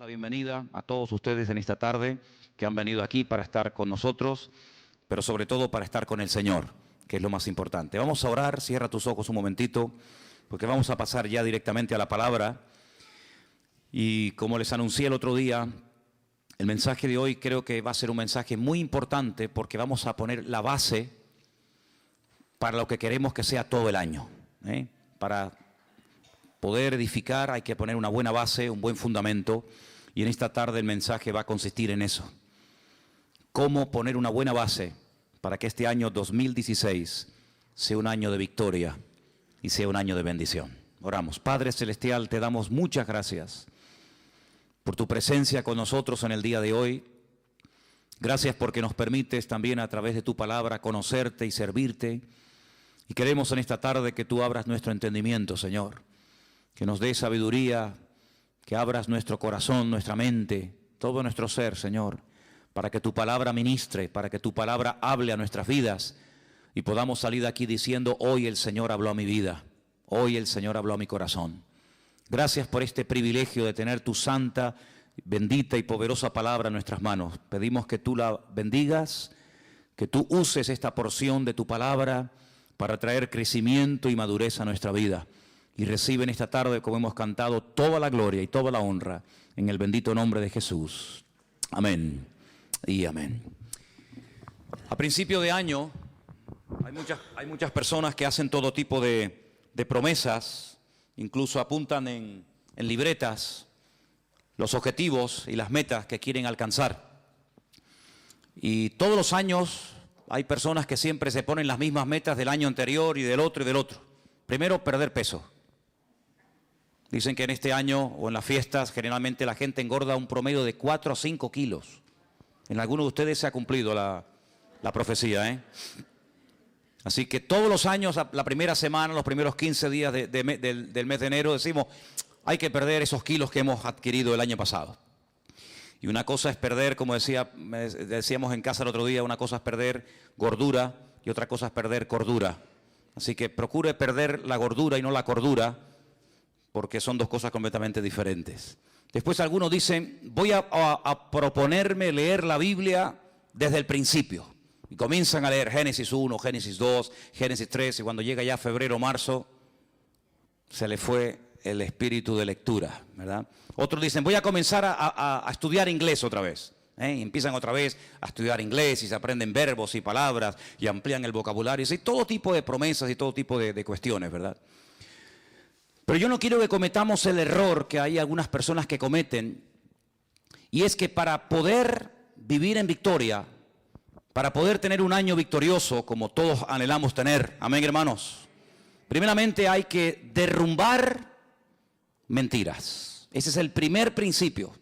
la bienvenida a todos ustedes en esta tarde que han venido aquí para estar con nosotros, pero sobre todo para estar con el Señor, que es lo más importante. Vamos a orar, cierra tus ojos un momentito, porque vamos a pasar ya directamente a la palabra. Y como les anuncié el otro día, el mensaje de hoy creo que va a ser un mensaje muy importante porque vamos a poner la base para lo que queremos que sea todo el año. Para poder edificar hay que poner una buena base, un buen fundamento, y en esta tarde el mensaje va a consistir en eso. Cómo poner una buena base para que este año 2016 sea un año de victoria y sea un año de bendición. Oramos. Padre Celestial, te damos muchas gracias por tu presencia con nosotros en el día de hoy. Gracias porque nos permites también a través de tu palabra conocerte y servirte. Y queremos en esta tarde que tú abras nuestro entendimiento, Señor. Que nos dé sabiduría, que abras nuestro corazón, nuestra mente, todo nuestro ser, Señor, para que tu palabra ministre, para que tu palabra hable a nuestras vidas y podamos salir de aquí diciendo, hoy el Señor habló a mi vida, hoy el Señor habló a mi corazón. Gracias por este privilegio de tener tu santa, bendita y poderosa palabra en nuestras manos. Pedimos que tú la bendigas, que tú uses esta porción de tu palabra para traer crecimiento y madurez a nuestra vida. Y reciben esta tarde, como hemos cantado, toda la gloria y toda la honra en el bendito nombre de Jesús. Amén y amén. A principio de año hay muchas personas que hacen todo tipo de promesas, incluso apuntan en libretas los objetivos y las metas que quieren alcanzar. Y todos los años hay personas que siempre se ponen las mismas metas del año anterior y del otro y del otro. Primero, perder peso. Dicen que en este año o en las fiestas generalmente la gente engorda un promedio de 4 a 5 kilos. En algunos de ustedes se ha cumplido la profecía, Así que todos los años, la primera semana, los primeros 15 días del mes de enero, decimos, hay que perder esos kilos que hemos adquirido el año pasado. Y una cosa es perder, como decíamos en casa el otro día, una cosa es perder gordura y otra cosa es perder cordura. Así que procure perder la gordura y no la cordura, porque son dos cosas completamente diferentes. Después algunos dicen, voy a proponerme leer la Biblia desde el principio. Y comienzan a leer Génesis 1, Génesis 2, Génesis 3, y cuando llega ya febrero, marzo, se le fue el espíritu de lectura, ¿verdad? Otros dicen, voy a comenzar a estudiar inglés otra vez. Y empiezan otra vez a estudiar inglés y se aprenden verbos y palabras y amplían el vocabulario. Y todo tipo de promesas y todo tipo de cuestiones, ¿verdad? Pero yo no quiero que cometamos el error que hay algunas personas que cometen, y es que para poder vivir en victoria, para poder tener un año victorioso como todos anhelamos tener, amén hermanos, primeramente hay que derrumbar mentiras. Ese es el primer principio.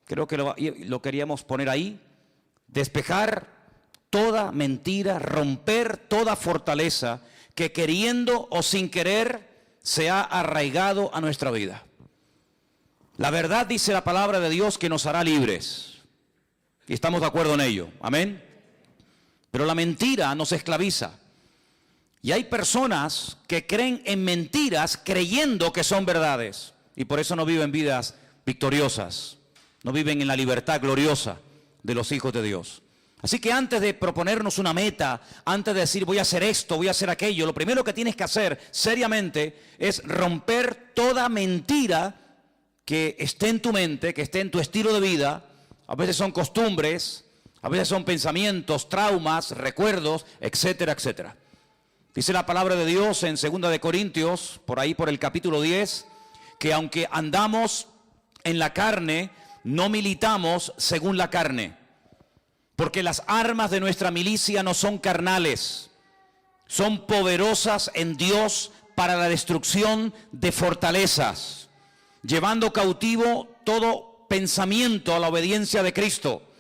Creo que lo queríamos poner ahí. Despejar toda mentira, romper toda fortaleza que queriendo o sin querer se ha arraigado a nuestra vida. La verdad dice la palabra de Dios que nos hará libres. Y estamos de acuerdo en ello. Amén. Pero la mentira nos esclaviza. Y hay personas que creen en mentiras creyendo que son verdades. Y por eso no viven vidas victoriosas. No viven en la libertad gloriosa de los hijos de Dios. Así que antes de proponernos una meta, antes de decir voy a hacer esto, voy a hacer aquello, lo primero que tienes que hacer seriamente es romper toda mentira que esté en tu mente, que esté en tu estilo de vida. A veces son costumbres, a veces son pensamientos, traumas, recuerdos, etcétera, etcétera. Dice la palabra de Dios en 2 de Corintios, por ahí por el capítulo 10, que aunque andamos en la carne, no militamos según la carne. Porque las armas de nuestra milicia no son carnales, son poderosas en Dios para la destrucción de fortalezas, llevando cautivo todo pensamiento a la obediencia de Cristo.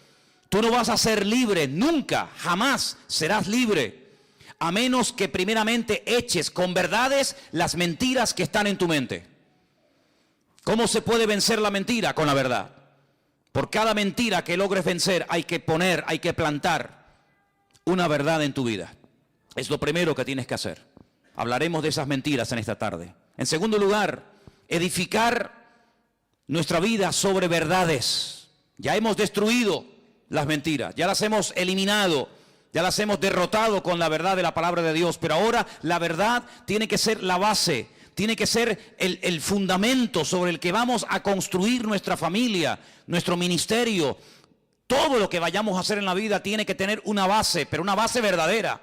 Tú no vas a ser libre, nunca, jamás serás libre, a menos que primeramente eches con verdades las mentiras que están en tu mente. ¿Cómo se puede vencer la mentira? Con la verdad. Por cada mentira que logres vencer hay que plantar una verdad en tu vida. Es lo primero que tienes que hacer. Hablaremos de esas mentiras en esta tarde. En segundo lugar, edificar nuestra vida sobre verdades. Ya hemos destruido las mentiras, ya las hemos eliminado, ya las hemos derrotado con la verdad de la palabra de Dios. Pero ahora la verdad tiene que ser la base, tiene que ser el fundamento sobre el que vamos a construir nuestra familia, nuestro ministerio. Todo lo que vayamos a hacer en la vida tiene que tener una base, pero una base verdadera,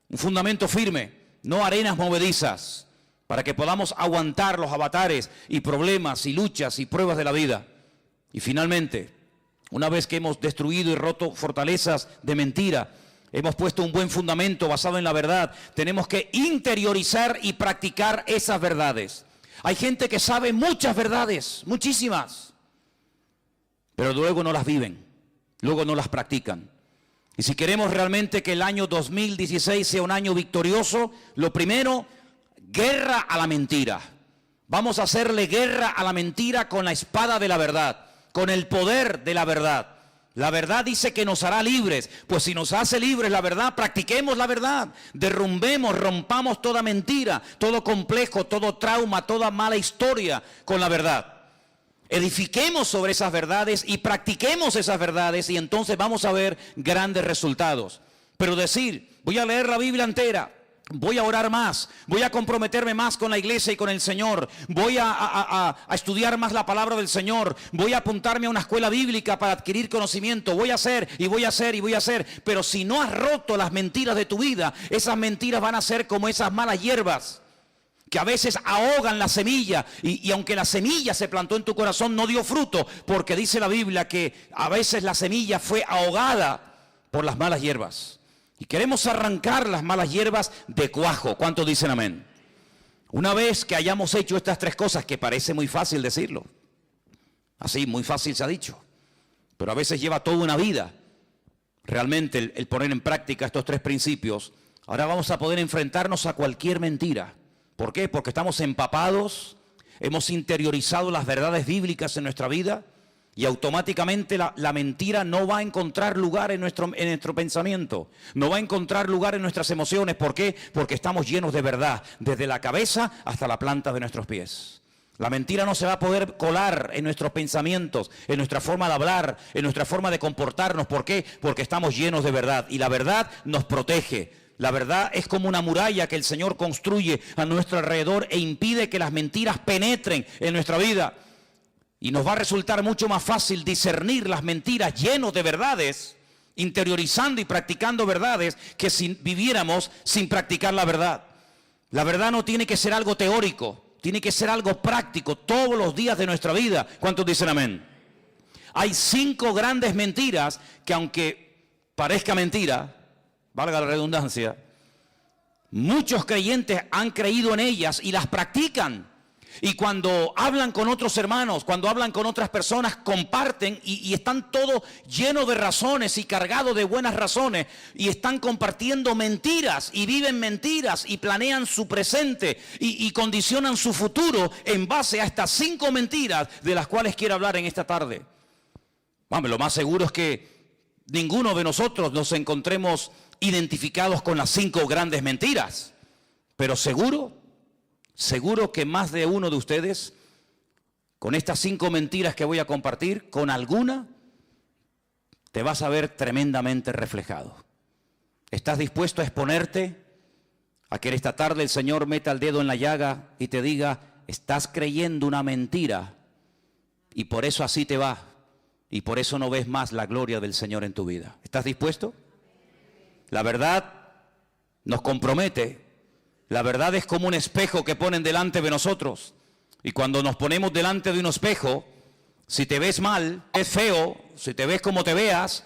un fundamento firme, no arenas movedizas, para que podamos aguantar los avatares y problemas y luchas y pruebas de la vida. Y finalmente, una vez que hemos destruido y roto fortalezas de mentira, hemos puesto un buen fundamento basado en la verdad, tenemos que interiorizar y practicar esas verdades. Hay gente que sabe muchas verdades, muchísimas, pero luego no las viven, luego no las practican. Y si queremos realmente que el año 2016 sea un año victorioso, lo primero, guerra a la mentira. Vamos a hacerle guerra a la mentira con la espada de la verdad, con el poder de la verdad. La verdad dice que nos hará libres. Pues si nos hace libres la verdad, practiquemos la verdad. Derrumbemos, rompamos toda mentira, todo complejo, todo trauma, toda mala historia con la verdad. Edifiquemos sobre esas verdades y practiquemos esas verdades, y entonces vamos a ver grandes resultados. Pero decir, voy a leer la Biblia entera, voy a orar más, voy a comprometerme más con la iglesia y con el Señor, voy a estudiar más la palabra del Señor, voy a apuntarme a una escuela bíblica para adquirir conocimiento, voy a hacer y voy a hacer y voy a hacer. Pero si no has roto las mentiras de tu vida, esas mentiras van a ser como esas malas hierbas que a veces ahogan la semilla, y aunque la semilla se plantó en tu corazón, no dio fruto, porque dice la Biblia que a veces la semilla fue ahogada por las malas hierbas. Y queremos arrancar las malas hierbas de cuajo. ¿Cuántos dicen amén? Una vez que hayamos hecho estas tres cosas, que parece muy fácil decirlo, así muy fácil se ha dicho, pero a veces lleva toda una vida realmente el poner en práctica estos tres principios. Ahora vamos a poder enfrentarnos a cualquier mentira. ¿Por qué? Porque estamos empapados, hemos interiorizado las verdades bíblicas en nuestra vida, y automáticamente la mentira no va a encontrar lugar en nuestro pensamiento, no va a encontrar lugar en nuestras emociones. ¿Por qué? Porque estamos llenos de verdad, desde la cabeza hasta la planta de nuestros pies. La mentira no se va a poder colar en nuestros pensamientos, en nuestra forma de hablar, en nuestra forma de comportarnos. ¿Por qué? Porque estamos llenos de verdad, y la verdad nos protege. La verdad es como una muralla que el Señor construye a nuestro alrededor e impide que las mentiras penetren en nuestra vida. Y nos va a resultar mucho más fácil discernir las mentiras llenos de verdades, interiorizando y practicando verdades, que si viviéramos sin practicar la verdad. La verdad no tiene que ser algo teórico, tiene que ser algo práctico todos los días de nuestra vida. ¿Cuántos dicen amén? Hay 5 grandes mentiras que, aunque parezca mentira, valga la redundancia, muchos creyentes han creído en ellas y las practican. Y cuando hablan con otros hermanos, cuando hablan con otras personas, comparten y están todos llenos de razones y cargados de buenas razones, y están compartiendo mentiras y viven mentiras y planean su presente y condicionan su futuro en base a estas 5 mentiras de las cuales quiero hablar en esta tarde. Bueno, lo más seguro es que ninguno de nosotros nos encontremos identificados con las 5 grandes mentiras, pero seguro que más de uno de ustedes, con estas 5 mentiras que voy a compartir, con alguna te vas a ver tremendamente reflejado. ¿Estás dispuesto a exponerte a que esta tarde el Señor meta el dedo en la llaga y te diga, estás creyendo una mentira y por eso así te va, y por eso no ves más la gloria del Señor en tu vida? ¿Estás dispuesto? La verdad nos compromete. La verdad es como un espejo que ponen delante de nosotros. Y cuando nos ponemos delante de un espejo, si te ves mal, es feo, si te ves como te veas,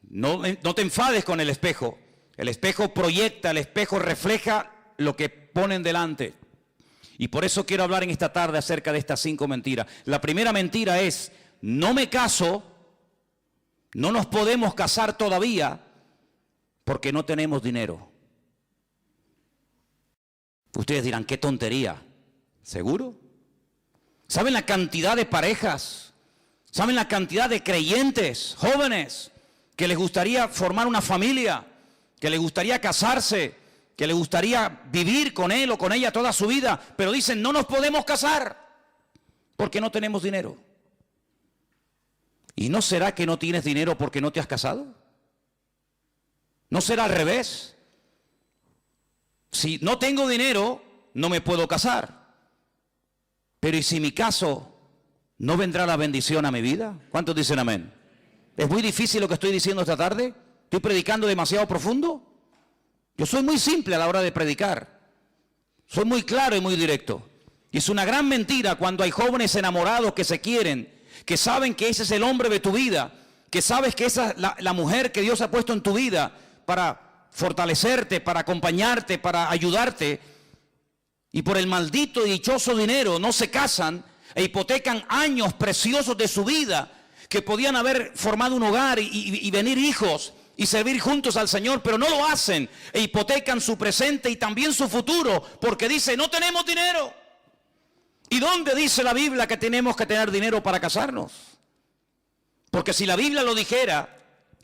no te enfades con el espejo. El espejo proyecta, el espejo refleja lo que ponen delante. Y por eso quiero hablar en esta tarde acerca de estas 5 mentiras. La primera mentira es, no me caso, no nos podemos casar todavía porque no tenemos dinero. Ustedes dirán, qué tontería. ¿Seguro? ¿Saben la cantidad de parejas? ¿Saben la cantidad de creyentes, jóvenes, que les gustaría formar una familia, que les gustaría casarse, que les gustaría vivir con él o con ella toda su vida, pero dicen, no nos podemos casar porque no tenemos dinero? ¿Y no será que no tienes dinero porque no te has casado? ¿No será al revés? Si no tengo dinero, no me puedo casar. Pero ¿y si me caso, no vendrá la bendición a mi vida? ¿Cuántos dicen amén? ¿Es muy difícil lo que estoy diciendo esta tarde? ¿Estoy predicando demasiado profundo? Yo soy muy simple a la hora de predicar. Soy muy claro y muy directo. Y es una gran mentira cuando hay jóvenes enamorados que se quieren, que saben que ese es el hombre de tu vida, que sabes que esa es la mujer que Dios ha puesto en tu vida para fortalecerte, para acompañarte, para ayudarte, y por el maldito y dichoso dinero no se casan e hipotecan años preciosos de su vida que podían haber formado un hogar y venir hijos y servir juntos al Señor, pero no lo hacen e hipotecan su presente y también su futuro porque dice no tenemos dinero. ¿Y dónde dice la Biblia que tenemos que tener dinero para casarnos? Porque si la Biblia lo dijera,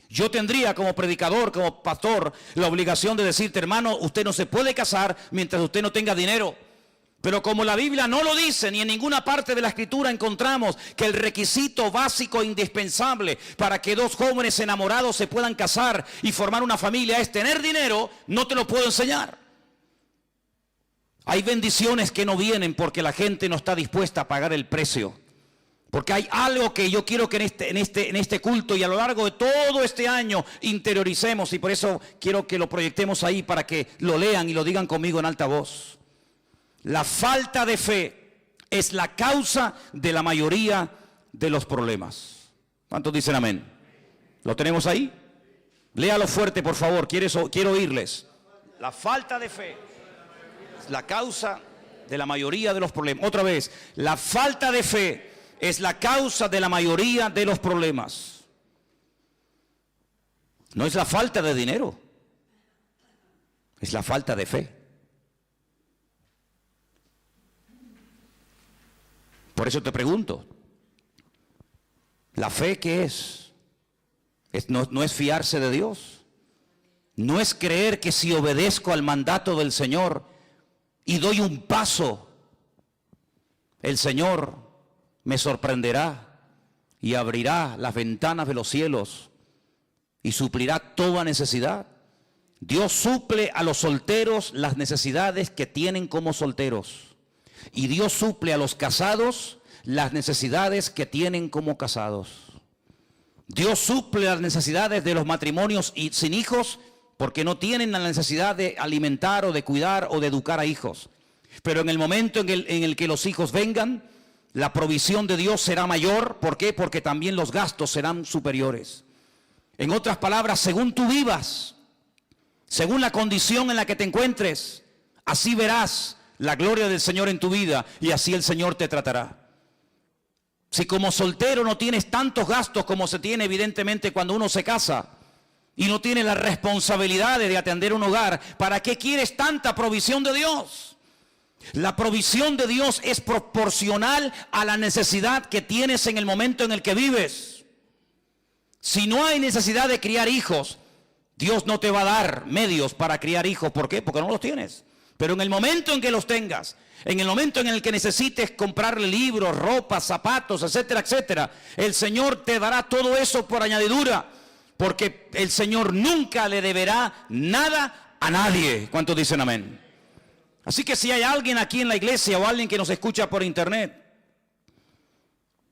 yo tendría como predicador, como pastor, la obligación de decirte, hermano, usted no se puede casar mientras usted no tenga dinero. Pero como la Biblia no lo dice, ni en ninguna parte de la Escritura encontramos que el requisito básico e indispensable para que dos jóvenes enamorados se puedan casar y formar una familia es tener dinero, no te lo puedo enseñar. Hay bendiciones que no vienen porque la gente no está dispuesta a pagar el precio. Porque hay algo que yo quiero que en este culto y a lo largo de todo este año interioricemos, y por eso quiero que lo proyectemos ahí para que lo lean y lo digan conmigo en alta voz. La falta de fe es la causa de la mayoría de los problemas. ¿Cuántos dicen amén? ¿Lo tenemos ahí? Léalo fuerte, por favor, quiero oírles. La falta de fe es la causa de la mayoría de los problemas. Otra vez, la falta de fe es la causa de la mayoría de los problemas. No es la falta de dinero, es la falta de fe. Por eso te pregunto, ¿la fe qué es? No es fiarse de Dios. No es creer que si obedezco al mandato del Señor y doy un paso, el Señor me sorprenderá y abrirá las ventanas de los cielos y suplirá toda necesidad. Dios suple a los solteros las necesidades que tienen como solteros. Y Dios suple a los casados las necesidades que tienen como casados. Dios suple las necesidades de los matrimonios y sin hijos porque no tienen la necesidad de alimentar o de cuidar o de educar a hijos. Pero en el momento en el que los hijos vengan, la provisión de Dios será mayor. ¿Por qué? Porque también los gastos serán superiores. En otras palabras, según tú vivas, según la condición en la que te encuentres, así verás la gloria del Señor en tu vida y así el Señor te tratará. Si como soltero no tienes tantos gastos como se tiene evidentemente cuando uno se casa y no tienes las responsabilidades de atender un hogar, ¿para qué quieres tanta provisión de Dios? La provisión de Dios es proporcional a la necesidad que tienes en el momento en el que vives. Si no hay necesidad de criar hijos, Dios no te va a dar medios para criar hijos. ¿Por qué? Porque no los tienes. Pero en el momento en que los tengas, en el momento en el que necesites comprarle libros, ropa, zapatos, etcétera, etcétera, el Señor te dará todo eso por añadidura, porque el Señor nunca le deberá nada a nadie. ¿Cuántos dicen amén? Así que si hay alguien aquí en la iglesia o alguien que nos escucha por internet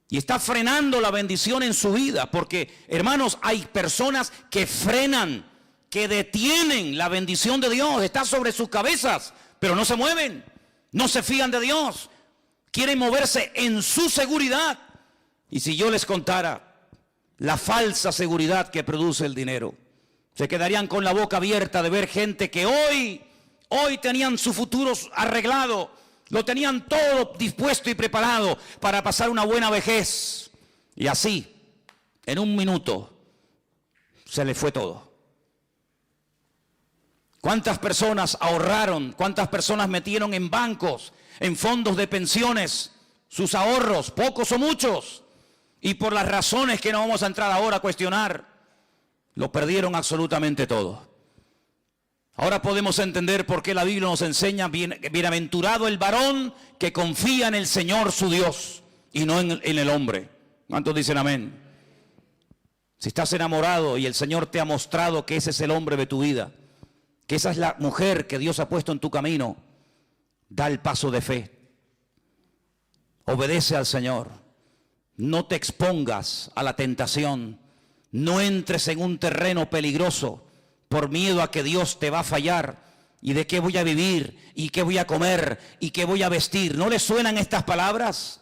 y está frenando la bendición en su vida, porque hermanos, hay personas que frenan, que detienen la bendición de Dios, está sobre sus cabezas, pero no se mueven, no se fían de Dios, quieren moverse en su seguridad. Y si yo les contara la falsa seguridad que produce el dinero, se quedarían con la boca abierta de ver gente que hoy tenían su futuro arreglado, lo tenían todo dispuesto y preparado para pasar una buena vejez, y así, en un minuto, se les fue todo. ¿Cuántas personas ahorraron? ¿Cuántas personas metieron en bancos, en fondos de pensiones, sus ahorros, pocos o muchos? Y por las razones que no vamos a entrar ahora a cuestionar, lo perdieron absolutamente todo. Ahora podemos entender por qué la Biblia nos enseña, bienaventurado el varón que confía en el Señor su Dios y no en el hombre. ¿Cuántos dicen amén? Si estás enamorado y el Señor te ha mostrado que ese es el hombre de tu vida, que esa es la mujer que Dios ha puesto en tu camino, da el paso de fe. Obedece al Señor. No te expongas a la tentación. No entres en un terreno peligroso por miedo a que Dios te va a fallar. ¿Y de qué voy a vivir? ¿Y qué voy a comer? ¿Y qué voy a vestir? ¿No le suenan estas palabras?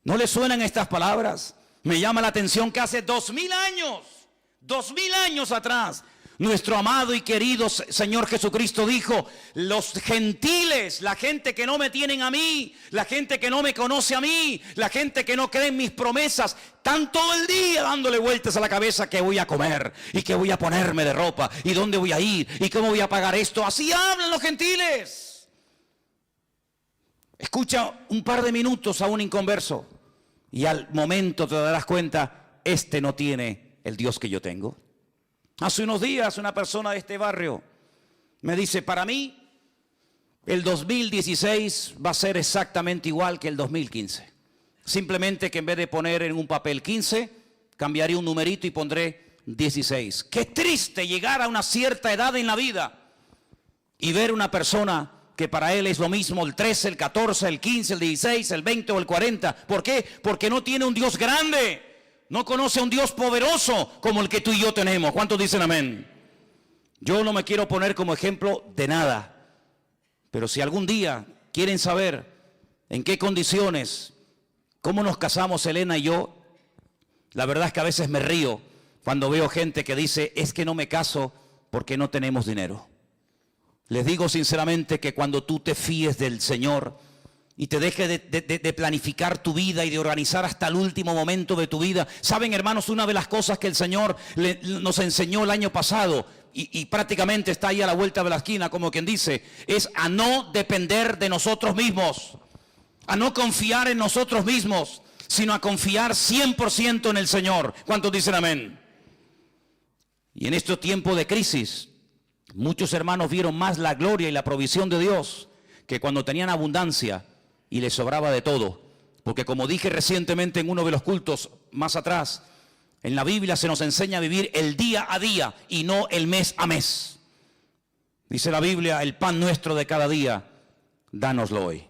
¿No le suenan estas palabras? Me llama la atención que hace 2000 años atrás, nuestro amado y querido Señor Jesucristo dijo: los gentiles, la gente que no me tienen a mí, la gente que no me conoce a mí, la gente que no cree en mis promesas, están todo el día dándole vueltas a la cabeza qué voy a comer y qué voy a ponerme de ropa y dónde voy a ir y cómo voy a pagar esto. Así hablan los gentiles. Escucha un par de minutos a un inconverso y al momento te darás cuenta, este no tiene el Dios que yo tengo. Hace unos días una persona de este barrio me dice: para mí el 2016 va a ser exactamente igual que el 2015. Simplemente que en vez de poner en un papel 15, cambiaré un numerito y pondré 16. Qué triste llegar a una cierta edad en la vida y ver una persona que para él es lo mismo el 13, el 14, el 15, el 16, el 20 o el 40. ¿Por qué? Porque no tiene un Dios grande. No conoce a un Dios poderoso como el que tú y yo tenemos. ¿Cuántos dicen amén? Yo no me quiero poner como ejemplo de nada. Pero si algún día quieren saber en qué condiciones, cómo nos casamos Elena y yo, la verdad es que a veces me río cuando veo gente que dice: es que no me caso porque no tenemos dinero. Les digo sinceramente que cuando tú te fíes del Señor y te dejes de planificar tu vida y de organizar hasta el último momento de tu vida. Saben, hermanos, una de las cosas que el Señor nos enseñó el año pasado y prácticamente está ahí a la vuelta de la esquina, como quien dice, es a no depender de nosotros mismos, a no confiar en nosotros mismos, sino a confiar 100% en el Señor. ¿Cuántos dicen amén? Y en estos tiempos de crisis, muchos hermanos vieron más la gloria y la provisión de Dios que cuando tenían abundancia y les sobraba de todo. Porque como dije recientemente en uno de los cultos más atrás, en la Biblia se nos enseña a vivir el día a día y no el mes a mes. Dice la Biblia: el pan nuestro de cada día, dánoslo hoy.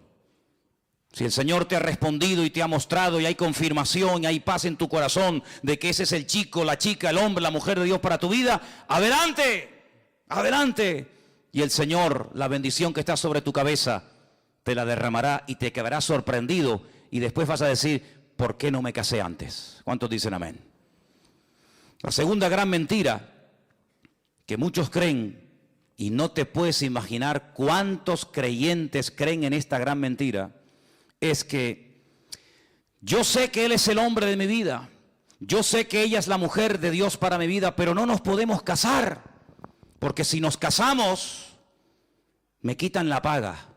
Si el Señor te ha respondido y te ha mostrado y hay confirmación y hay paz en tu corazón de que ese es el chico, la chica, el hombre, la mujer de Dios para tu vida, adelante, adelante. Y el Señor, la bendición que está sobre tu cabeza, te la derramará y te quedarás sorprendido y después vas a decir: ¿por qué no me casé antes? ¿Cuántos dicen amén? La segunda gran mentira que muchos creen, y no te puedes imaginar cuántos creyentes creen en esta gran mentira, es que yo sé que Él es el hombre de mi vida, yo sé que ella es la mujer de Dios para mi vida, pero no nos podemos casar, porque si nos casamos, me quitan la paga.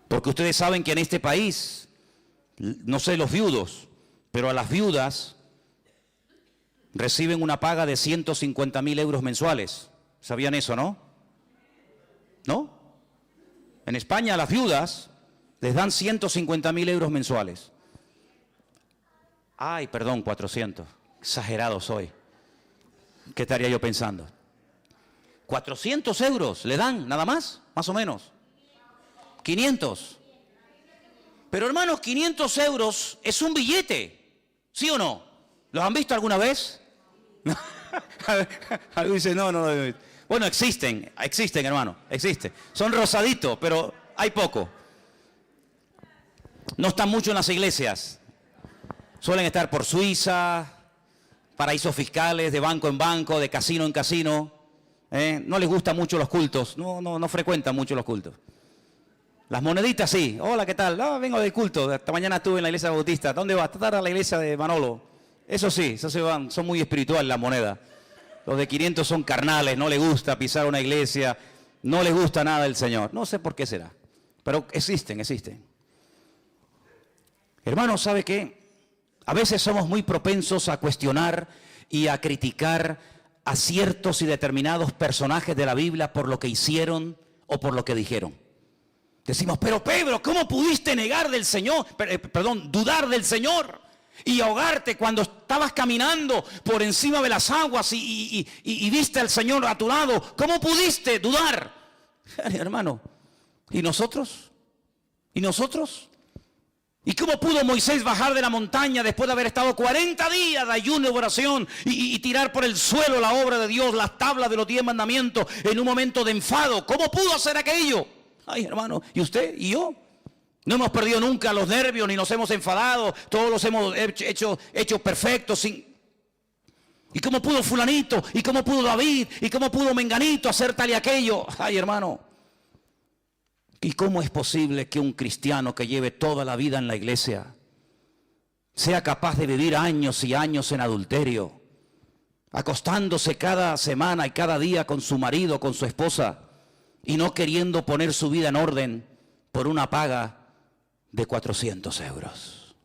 Porque ustedes saben que en este país, no sé los viudos, pero a las viudas reciben una paga de 150.000 euros mensuales. ¿Sabían eso, no? ¿No? En España a las viudas les dan 150.000 euros mensuales. Ay, perdón, 400. Exagerado soy. ¿Qué estaría yo pensando? 400 euros le dan, nada más o menos. 500. Pero hermanos, 500 euros es un billete, ¿sí o no? ¿Los han visto alguna vez? Algo dice, no. Bueno, existen, hermano, existen. Son rosaditos, pero hay poco. No están mucho en las iglesias. Suelen estar por Suiza, paraísos fiscales, de banco en banco, de casino en casino. No les gustan mucho los cultos, no frecuentan mucho los cultos. Las moneditas sí. Hola, ¿qué tal? Vengo del culto. Esta mañana estuve en la iglesia bautista. ¿Dónde vas? Estar a la iglesia de Manolo. Eso sí, eso se van. Son muy espirituales las monedas. Los de 500 son carnales. No les gusta pisar una iglesia. No les gusta nada del Señor. No sé por qué será. Pero existen. Hermanos, ¿sabe qué? A veces somos muy propensos a cuestionar y a criticar a ciertos y determinados personajes de la Biblia por lo que hicieron o por lo que dijeron. Decimos, pero Pedro, ¿cómo pudiste negar del Señor? Dudar del Señor. y ahogarte cuando estabas caminando por encima de las aguas y viste al Señor a tu lado. ¿Cómo pudiste dudar? Hermano, ¿y nosotros? ¿Y nosotros? ¿Y cómo pudo Moisés bajar de la montaña después de haber estado 40 días de ayuno y oración y tirar por el suelo la obra de Dios, las tablas de los 10 mandamientos en un momento de enfado? ¿Cómo pudo hacer aquello? Ay, hermano, ¿y usted y yo? No hemos perdido nunca los nervios ni nos hemos enfadado, todos los hemos hecho perfectos. ¿Y cómo pudo fulanito? ¿Y cómo pudo David? ¿Y cómo pudo menganito hacer tal y aquello? Ay, hermano. ¿Y cómo es posible que un cristiano que lleve toda la vida en la iglesia sea capaz de vivir años y años en adulterio, acostándose cada semana y cada día con su marido, con su esposa, y no queriendo poner su vida en orden por una paga de 400 euros?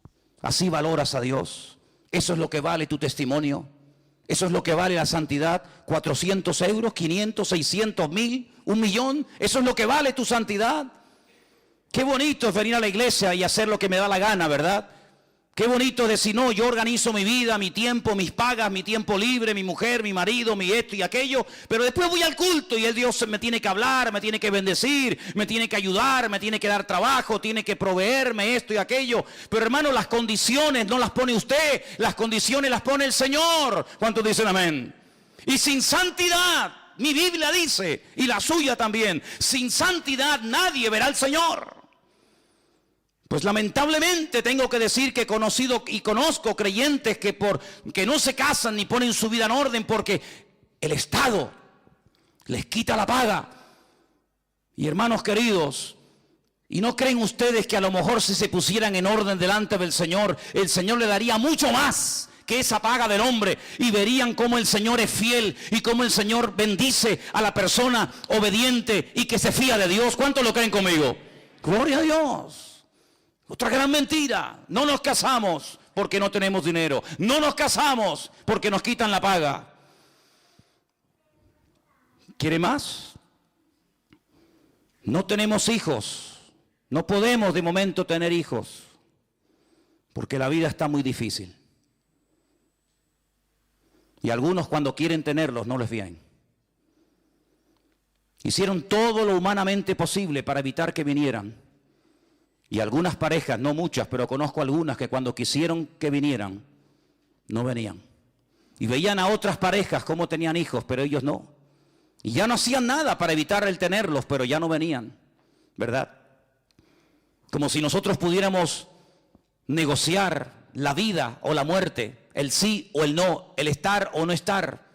¿Así valoras a Dios? ¿Eso es lo que vale tu testimonio? ¿Eso es lo que vale la santidad? ¿400 euros? ¿500? ¿600? ¿1000? ¿1 millón? ¿Eso es lo que vale tu santidad? Qué bonito es venir a la iglesia y hacer lo que me da la gana, ¿verdad? Qué bonito es decir, no, yo organizo mi vida, mi tiempo, mis pagas, mi tiempo libre, mi mujer, mi marido, mi esto y aquello, pero después voy al culto y el Dios me tiene que hablar, me tiene que bendecir, me tiene que ayudar, me tiene que dar trabajo, tiene que proveerme esto y aquello. Pero hermano, las condiciones no las pone usted, las condiciones las pone el Señor. ¿Cuántos dicen amén? Y sin santidad, mi Biblia dice, y la suya también, sin santidad nadie verá al Señor. Pues lamentablemente tengo que decir que he conocido y conozco creyentes que no se casan ni ponen su vida en orden porque el Estado les quita la paga. Y hermanos queridos, ¿y no creen ustedes que a lo mejor si se pusieran en orden delante del Señor, el Señor le daría mucho más que esa paga del hombre? Y verían cómo el Señor es fiel y cómo el Señor bendice a la persona obediente y que se fía de Dios. ¿Cuántos lo creen conmigo? Gloria a Dios. Otra gran mentira: no nos casamos porque no tenemos dinero, no nos casamos porque nos quitan la paga. ¿Quiere más? No tenemos hijos, no podemos de momento tener hijos porque la vida está muy difícil. Y algunos cuando quieren tenerlos no les vienen. Hicieron todo lo humanamente posible para evitar que vinieran. Y algunas parejas, no muchas, pero conozco algunas que cuando quisieron que vinieran, no venían. Y veían a otras parejas cómo tenían hijos, pero ellos no. Y ya no hacían nada para evitar el tenerlos, pero ya no venían, ¿verdad? Como si nosotros pudiéramos negociar la vida o la muerte, el sí o el no, el estar o no estar,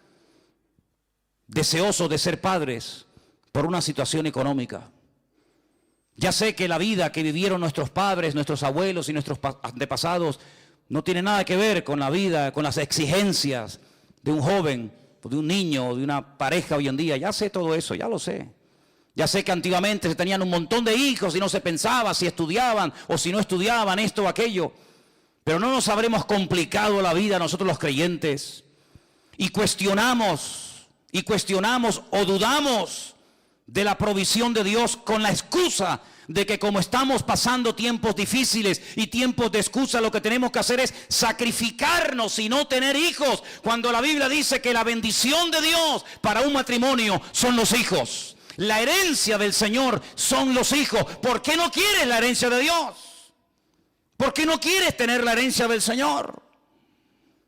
deseosos de ser padres por una situación económica. Ya sé que la vida que vivieron nuestros padres, nuestros abuelos y nuestros antepasados no tiene nada que ver con la vida, con las exigencias de un joven, de un niño, de una pareja hoy en día. Ya sé todo eso, ya lo sé. Ya sé que antiguamente se tenían un montón de hijos y no se pensaba si estudiaban o si no estudiaban esto o aquello. Pero no nos habremos complicado la vida nosotros los creyentes y cuestionamos o dudamos de la provisión de Dios con la excusa de que como estamos pasando tiempos difíciles y tiempos de excusa, lo que tenemos que hacer es sacrificarnos y no tener hijos, cuando la Biblia dice que la bendición de Dios para un matrimonio son los hijos. La herencia del Señor son los hijos. ¿Por qué no quieres la herencia de Dios? ¿Por qué no quieres tener la herencia del Señor?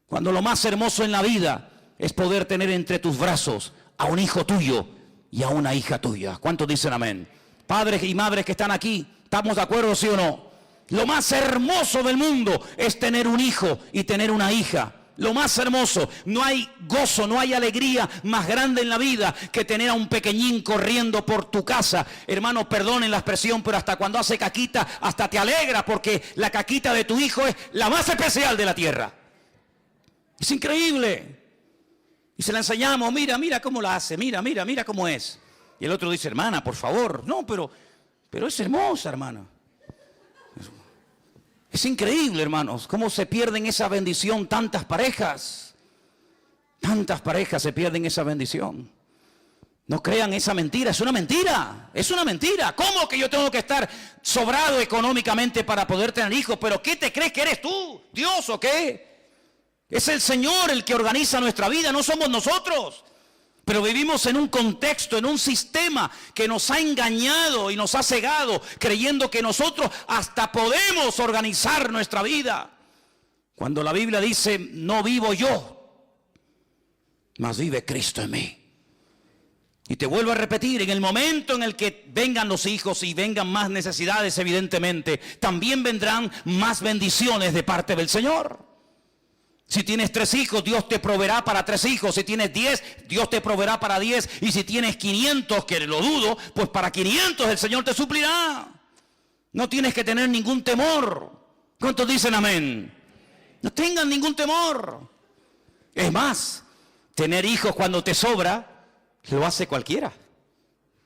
Cuando lo más hermoso en la vida es poder tener entre tus brazos a un hijo tuyo y a una hija tuya. ¿Cuántos dicen amén? Padres y madres que están aquí, ¿estamos de acuerdo, sí o no? Lo más hermoso del mundo es tener un hijo y tener una hija. Lo más hermoso. No hay gozo, no hay alegría más grande en la vida que tener a un pequeñín corriendo por tu casa. Hermano, perdonen la expresión, pero hasta cuando hace caquita, hasta te alegra, porque la caquita de tu hijo es la más especial de la tierra. Es increíble. Y se la enseñamos, mira cómo la hace, mira cómo es. Y el otro dice, hermana, por favor. No, pero es hermosa, hermana. Es increíble, hermanos, cómo se pierden esa bendición tantas parejas. Tantas parejas se pierden esa bendición. No crean esa mentira, es una mentira, es una mentira. ¿Cómo que yo tengo que estar sobrado económicamente para poder tener hijos? ¿Pero qué te crees que eres tú? ¿Dios o qué? Es el Señor el que organiza nuestra vida, no somos nosotros. Pero vivimos en un contexto, en un sistema que nos ha engañado y nos ha cegado, creyendo que nosotros hasta podemos organizar nuestra vida. Cuando la Biblia dice, no vivo yo, mas vive Cristo en mí. Y te vuelvo a repetir, en el momento en el que vengan los hijos y vengan más necesidades, evidentemente, también vendrán más bendiciones de parte del Señor. Si tienes 3 hijos, Dios te proveerá para 3 hijos. Si tienes 10, Dios te proveerá para 10. Y si tienes 500, que lo dudo, pues para 500 el Señor te suplirá. No tienes que tener ningún temor. ¿Cuántos dicen amén? No tengan ningún temor. Es más, tener hijos cuando te sobra, lo hace cualquiera.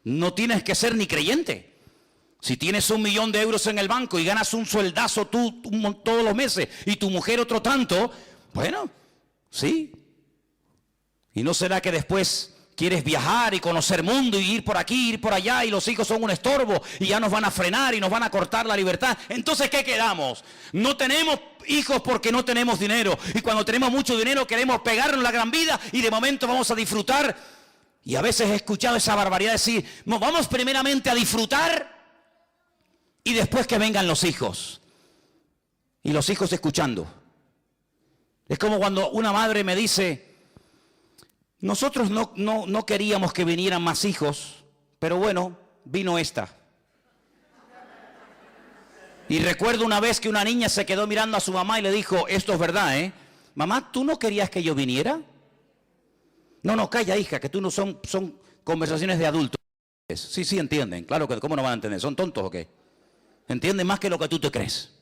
No tienes que ser ni creyente. Si tienes $1.000.000 en el banco y ganas un sueldazo tú todos los meses y tu mujer otro tanto, bueno, sí. ¿Y no será que después quieres viajar y conocer mundo y ir por aquí, ir por allá y los hijos son un estorbo y ya nos van a frenar y nos van a cortar la libertad? Entonces, ¿qué quedamos? No tenemos hijos porque no tenemos dinero. Y cuando tenemos mucho dinero queremos pegarnos la gran vida y de momento vamos a disfrutar. Y a veces he escuchado esa barbaridad de decir, no, vamos primeramente a disfrutar y después que vengan los hijos. Y los hijos escuchando. Es como cuando una madre me dice, nosotros no queríamos que vinieran más hijos, pero bueno, vino esta. Y recuerdo una vez que una niña se quedó mirando a su mamá y le dijo, esto es verdad, ¿eh? Mamá, ¿tú no querías que yo viniera? No, calla, hija, que tú no son conversaciones de adultos. Sí, entienden. Claro que, ¿cómo no van a entender? ¿Son tontos o qué? Entienden más que lo que tú te crees.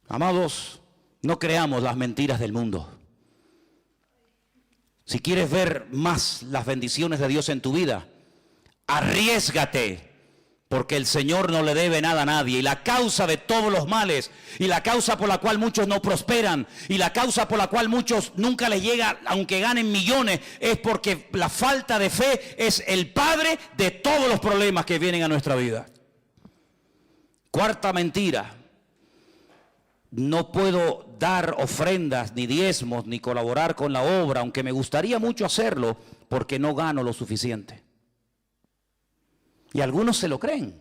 Amados, no creamos las mentiras del mundo. Si quieres ver más las bendiciones de Dios en tu vida, arriésgate. Porque el Señor no le debe nada a nadie. Y la causa de todos los males, y la causa por la cual muchos no prosperan, y la causa por la cual muchos nunca les llega, aunque ganen millones, es porque la falta de fe es el padre de todos los problemas que vienen a nuestra vida. Cuarta mentira. No puedo dar ofrendas, ni diezmos, ni colaborar con la obra, aunque me gustaría mucho hacerlo, porque no gano lo suficiente. Y algunos se lo creen.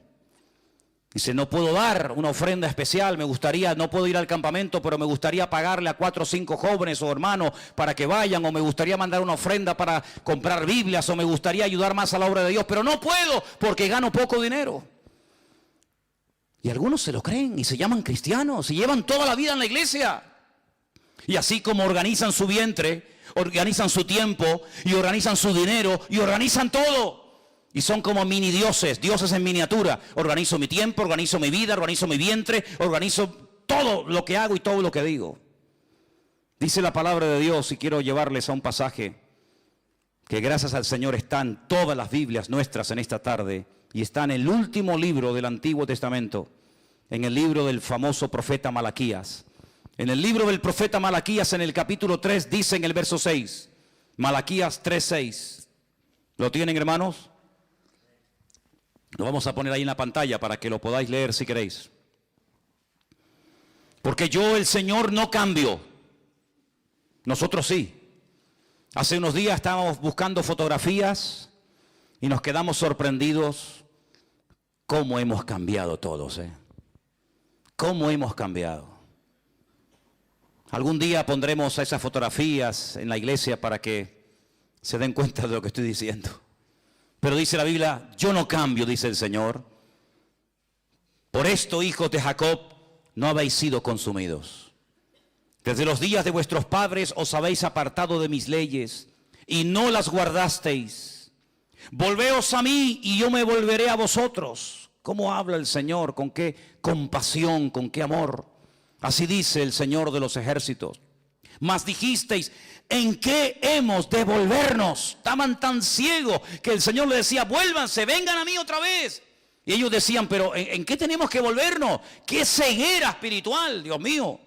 Dice, no puedo dar una ofrenda especial, no puedo ir al campamento, pero me gustaría pagarle a 4 o 5 jóvenes o hermanos para que vayan, o me gustaría mandar una ofrenda para comprar Biblias, o me gustaría ayudar más a la obra de Dios, pero no puedo porque gano poco dinero. Y algunos se lo creen y se llaman cristianos y llevan toda la vida en la iglesia. Y así como organizan su vientre, organizan su tiempo y organizan su dinero y organizan todo. Y son como mini dioses, dioses en miniatura. Organizo mi tiempo, organizo mi vida, organizo mi vientre, organizo todo lo que hago y todo lo que digo. Dice la palabra de Dios, y quiero llevarles a un pasaje que gracias al Señor están todas las Biblias nuestras en esta tarde, y está en el último libro del Antiguo Testamento, en el libro del famoso profeta Malaquías. En el libro del profeta Malaquías, en el capítulo 3, dice en el verso 6, Malaquías 3:6. ¿Lo tienen, hermanos? Lo vamos a poner ahí en la pantalla para que lo podáis leer si queréis. Porque yo, el Señor, no cambio. Nosotros sí. Hace unos días estábamos buscando fotografías y nos quedamos sorprendidos cómo hemos cambiado todos, cómo hemos cambiado. Algún día pondremos esas fotografías en la iglesia para que se den cuenta de lo que estoy diciendo. Pero dice la Biblia, yo no cambio, dice el Señor. Por esto, hijos de Jacob, no habéis sido consumidos. Desde los días de vuestros padres os habéis apartado de mis leyes y no las guardasteis. Volveos a mí y yo me volveré a vosotros. ¿Cómo habla el Señor? ¿Con qué compasión? ¿Con qué amor? Así dice el Señor de los ejércitos. Mas dijisteis, ¿en qué hemos de volvernos? Estaban tan ciegos que el Señor les decía, vuélvanse, vengan a mí otra vez. Y ellos decían, pero ¿en qué tenemos que volvernos? ¡Qué ceguera espiritual, Dios mío!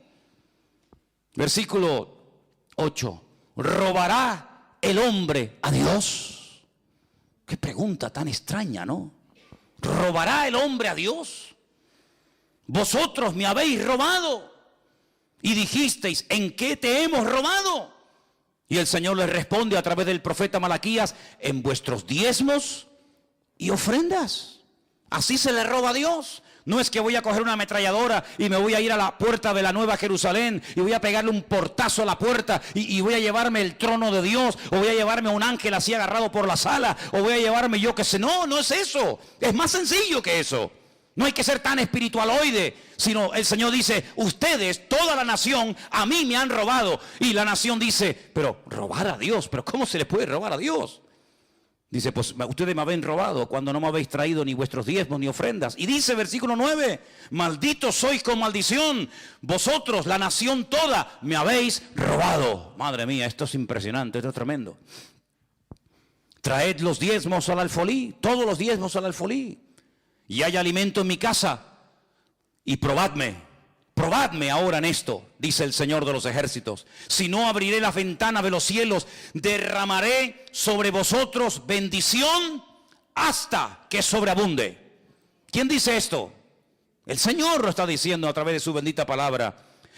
Versículo 8. ¿Robará el hombre a Dios? Qué pregunta tan extraña, ¿no? ¿Robará el hombre a Dios? Vosotros me habéis robado. Y dijisteis, ¿en qué te hemos robado? Y el Señor les responde a través del profeta Malaquías, en vuestros diezmos y ofrendas. Así se le roba a Dios. No es que voy a coger una ametralladora y me voy a ir a la puerta de la Nueva Jerusalén y voy a pegarle un portazo a la puerta y voy a llevarme el trono de Dios, o voy a llevarme a un ángel así agarrado por la sala, o voy a llevarme yo que sé. No, no es eso. Es más sencillo que eso. No hay que ser tan espiritualoide, sino el Señor dice, ustedes, toda la nación, a mí me han robado. Y la nación dice, pero robar a Dios, pero ¿cómo se le puede robar a Dios? Dice, pues ustedes me habéis robado cuando no me habéis traído ni vuestros diezmos ni ofrendas. Y dice versículo 9, malditos sois con maldición, vosotros, la nación toda, me habéis robado. Madre mía, esto es impresionante, esto es tremendo. Traed los diezmos al alfolí, todos los diezmos al alfolí. Y hay alimento en mi casa. Y probadme ahora en esto, dice el Señor de los ejércitos. Si no, abriré las ventanas de los cielos, derramaré sobre vosotros bendición hasta que sobreabunde. ¿Quién dice esto? El Señor lo está diciendo a través de su bendita palabra.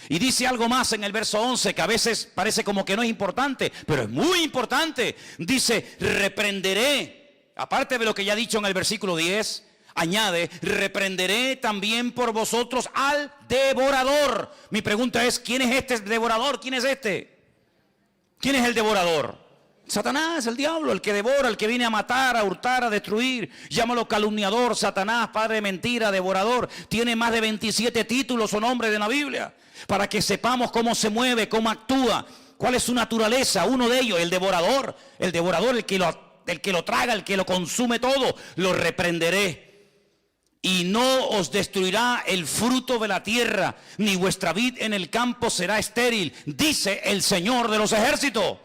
Y dice algo más en el verso 11 que a veces parece como que no es importante, pero es muy importante. Dice, reprenderé, aparte de lo que ya ha dicho en el versículo 10, añade, reprenderé también por vosotros al devorador. Mi pregunta es, ¿quién es este devorador? ¿Quién es este? ¿Quién es el devorador? Satanás, el diablo, el que devora, el que viene a matar, a hurtar, a destruir. Llámalo calumniador, Satanás, padre de mentira, devorador. Tiene más de 27 títulos o nombres de la Biblia, para que sepamos cómo se mueve, cómo actúa, cuál es su naturaleza. Uno de ellos, el devorador, el que lo traga, el que lo consume todo. Lo reprenderé. Y no os destruirá el fruto de la tierra, ni vuestra vid en el campo será estéril, dice el Señor de los ejércitos.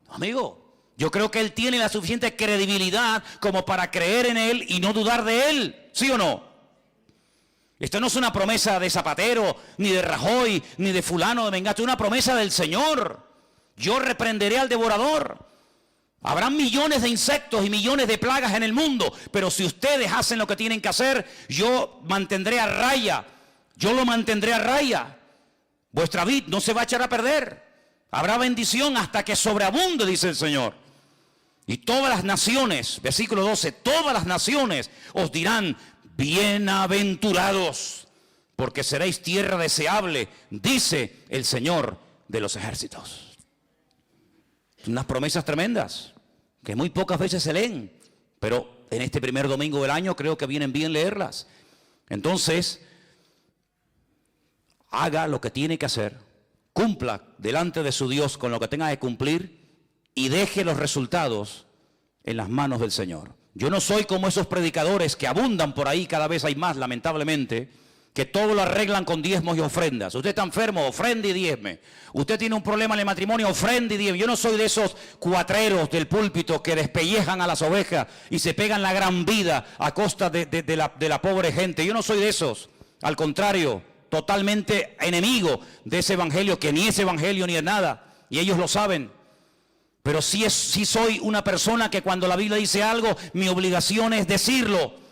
Amigo, yo creo que Él tiene la suficiente credibilidad como para creer en Él y no dudar de Él, ¿sí o no? Esto no es una promesa de Zapatero, ni de Rajoy, ni de fulano de Mengano, es una promesa del Señor. Yo reprenderé al devorador. Habrán millones de insectos y millones de plagas en el mundo, pero si ustedes hacen lo que tienen que hacer, yo mantendré a raya, yo lo mantendré a raya. Vuestra vid no se va a echar a perder. Habrá bendición hasta que sobreabunde, dice el Señor. Y todas las naciones, versículo 12, todas las naciones os dirán, bienaventurados, porque seréis tierra deseable, dice el Señor de los ejércitos. Unas promesas tremendas que muy pocas veces se leen, pero en este primer domingo del año creo que vienen bien leerlas. Entonces, haga lo que tiene que hacer, cumpla delante de su Dios con lo que tenga que cumplir y deje los resultados en las manos del Señor. Yo no soy como esos predicadores que abundan por ahí, cada vez hay más, lamentablemente, que todo lo arreglan con diezmos y ofrendas. Usted está enfermo, ofrende y diezme. Usted tiene un problema en el matrimonio, ofrende y diezme. Yo no soy de esos cuatreros del púlpito que despellejan a las ovejas y se pegan la gran vida a costa de la pobre gente. Yo no soy de esos. Al contrario, totalmente enemigo de ese evangelio, que ni es evangelio ni es nada. Y ellos lo saben. Pero sí soy una persona que cuando la Biblia dice algo, mi obligación es decirlo.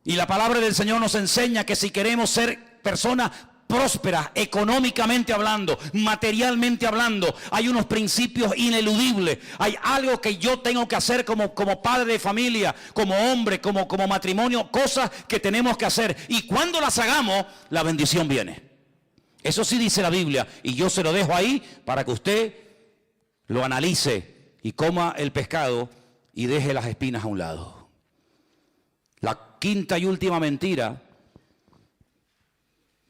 Y la palabra del Señor nos enseña que si queremos ser personas prósperas, económicamente hablando, materialmente hablando, hay unos principios ineludibles. Hay algo que yo tengo que hacer como padre de familia, como hombre, como matrimonio, cosas que tenemos que hacer. Y cuando las hagamos, la bendición viene. Eso sí dice la Biblia. Y yo se lo dejo ahí para que usted lo analice y coma el pescado y deje las espinas a un lado. La quinta y última mentira: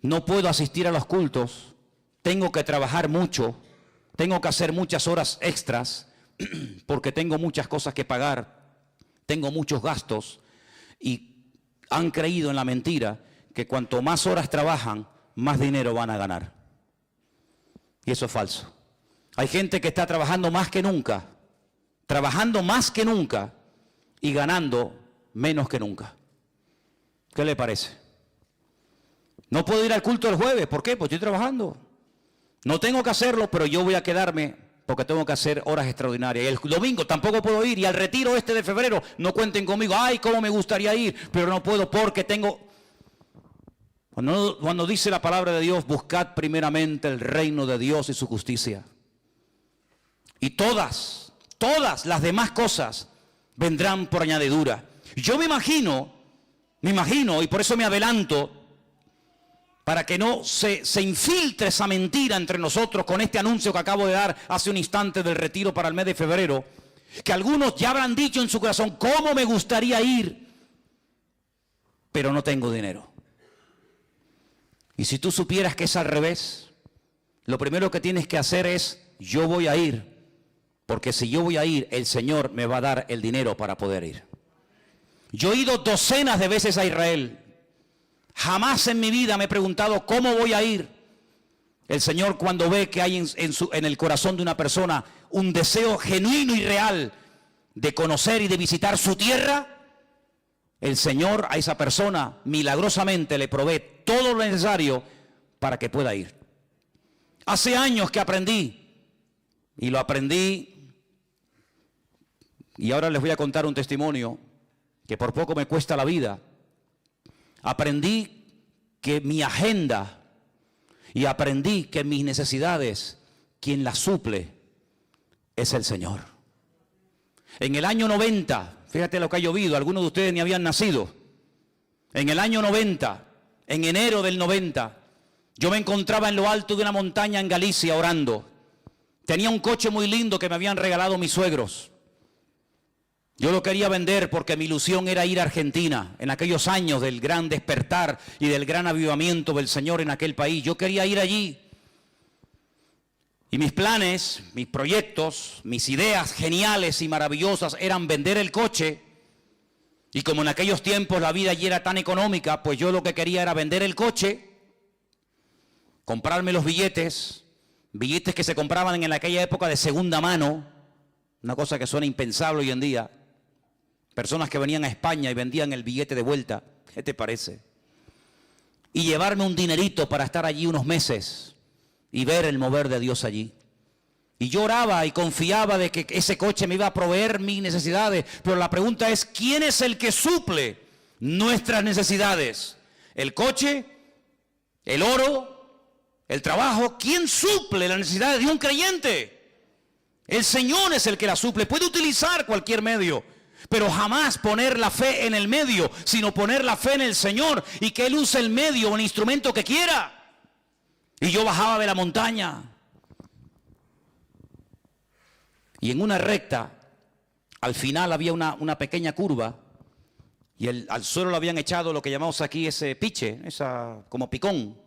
no puedo asistir a los cultos, tengo que trabajar mucho, tengo que hacer muchas horas extras porque tengo muchas cosas que pagar, tengo muchos gastos, y han creído en la mentira que cuanto más horas trabajan, más dinero van a ganar. Y eso es falso. Hay gente que está trabajando más que nunca y ganando menos que nunca. ¿Qué le parece? No puedo ir al culto el jueves. ¿Por qué? Pues estoy trabajando. No tengo que hacerlo, pero yo voy a quedarme porque tengo que hacer horas extraordinarias. Y el domingo tampoco puedo ir. Y al retiro de febrero, no cuenten conmigo. Ay, cómo me gustaría ir, pero no puedo porque tengo... Cuando dice la palabra de Dios, buscad primeramente el reino de Dios y su justicia. Y todas las demás cosas vendrán por añadidura. Yo me imagino, y por eso me adelanto, para que no se infiltre esa mentira entre nosotros con este anuncio que acabo de dar hace un instante del retiro para el mes de febrero, que algunos ya habrán dicho en su corazón, ¿cómo me gustaría ir? Pero no tengo dinero. Y si tú supieras que es al revés, lo primero que tienes que hacer es, yo voy a ir, porque si yo voy a ir, el Señor me va a dar el dinero para poder ir. Yo he ido docenas de veces a Israel. Jamás en mi vida me he preguntado cómo voy a ir. El Señor, cuando ve que hay en el corazón de una persona un deseo genuino y real de conocer y de visitar su tierra, el Señor a esa persona milagrosamente le provee todo lo necesario para que pueda ir. Hace años que aprendí, y lo aprendí, y ahora les voy a contar un testimonio que por poco me cuesta la vida. Aprendí que mi agenda y aprendí que mis necesidades, quien las suple es el Señor. En el año 90, fíjate lo que ha llovido, algunos de ustedes ni habían nacido. En el año 90, en enero del 90, yo me encontraba en lo alto de una montaña en Galicia orando. Tenía un coche muy lindo que me habían regalado mis suegros. Yo lo quería vender porque mi ilusión era ir a Argentina, en aquellos años del gran despertar y del gran avivamiento del Señor en aquel país. Yo quería ir allí. Y mis planes, mis proyectos, mis ideas geniales y maravillosas eran vender el coche. Y como en aquellos tiempos la vida allí era tan económica, pues yo lo que quería era vender el coche, comprarme los billetes que se compraban en aquella época de segunda mano, una cosa que suena impensable hoy en día. Personas que venían a España y vendían el billete de vuelta. ¿Qué te parece? Y llevarme un dinerito para estar allí unos meses y ver el mover de Dios allí. Y yo oraba y confiaba de que ese coche me iba a proveer mis necesidades. Pero la pregunta es, ¿quién es el que suple nuestras necesidades? ¿El coche? ¿El oro? ¿El trabajo? ¿Quién suple las necesidades de un creyente? El Señor es el que la suple. Puede utilizar cualquier medio, pero jamás poner la fe en el medio, sino poner la fe en el Señor y que Él use el medio o el instrumento que quiera. Y yo bajaba de la montaña y en una recta, al final había una pequeña curva y al suelo lo habían echado lo que llamamos aquí ese piche, como picón.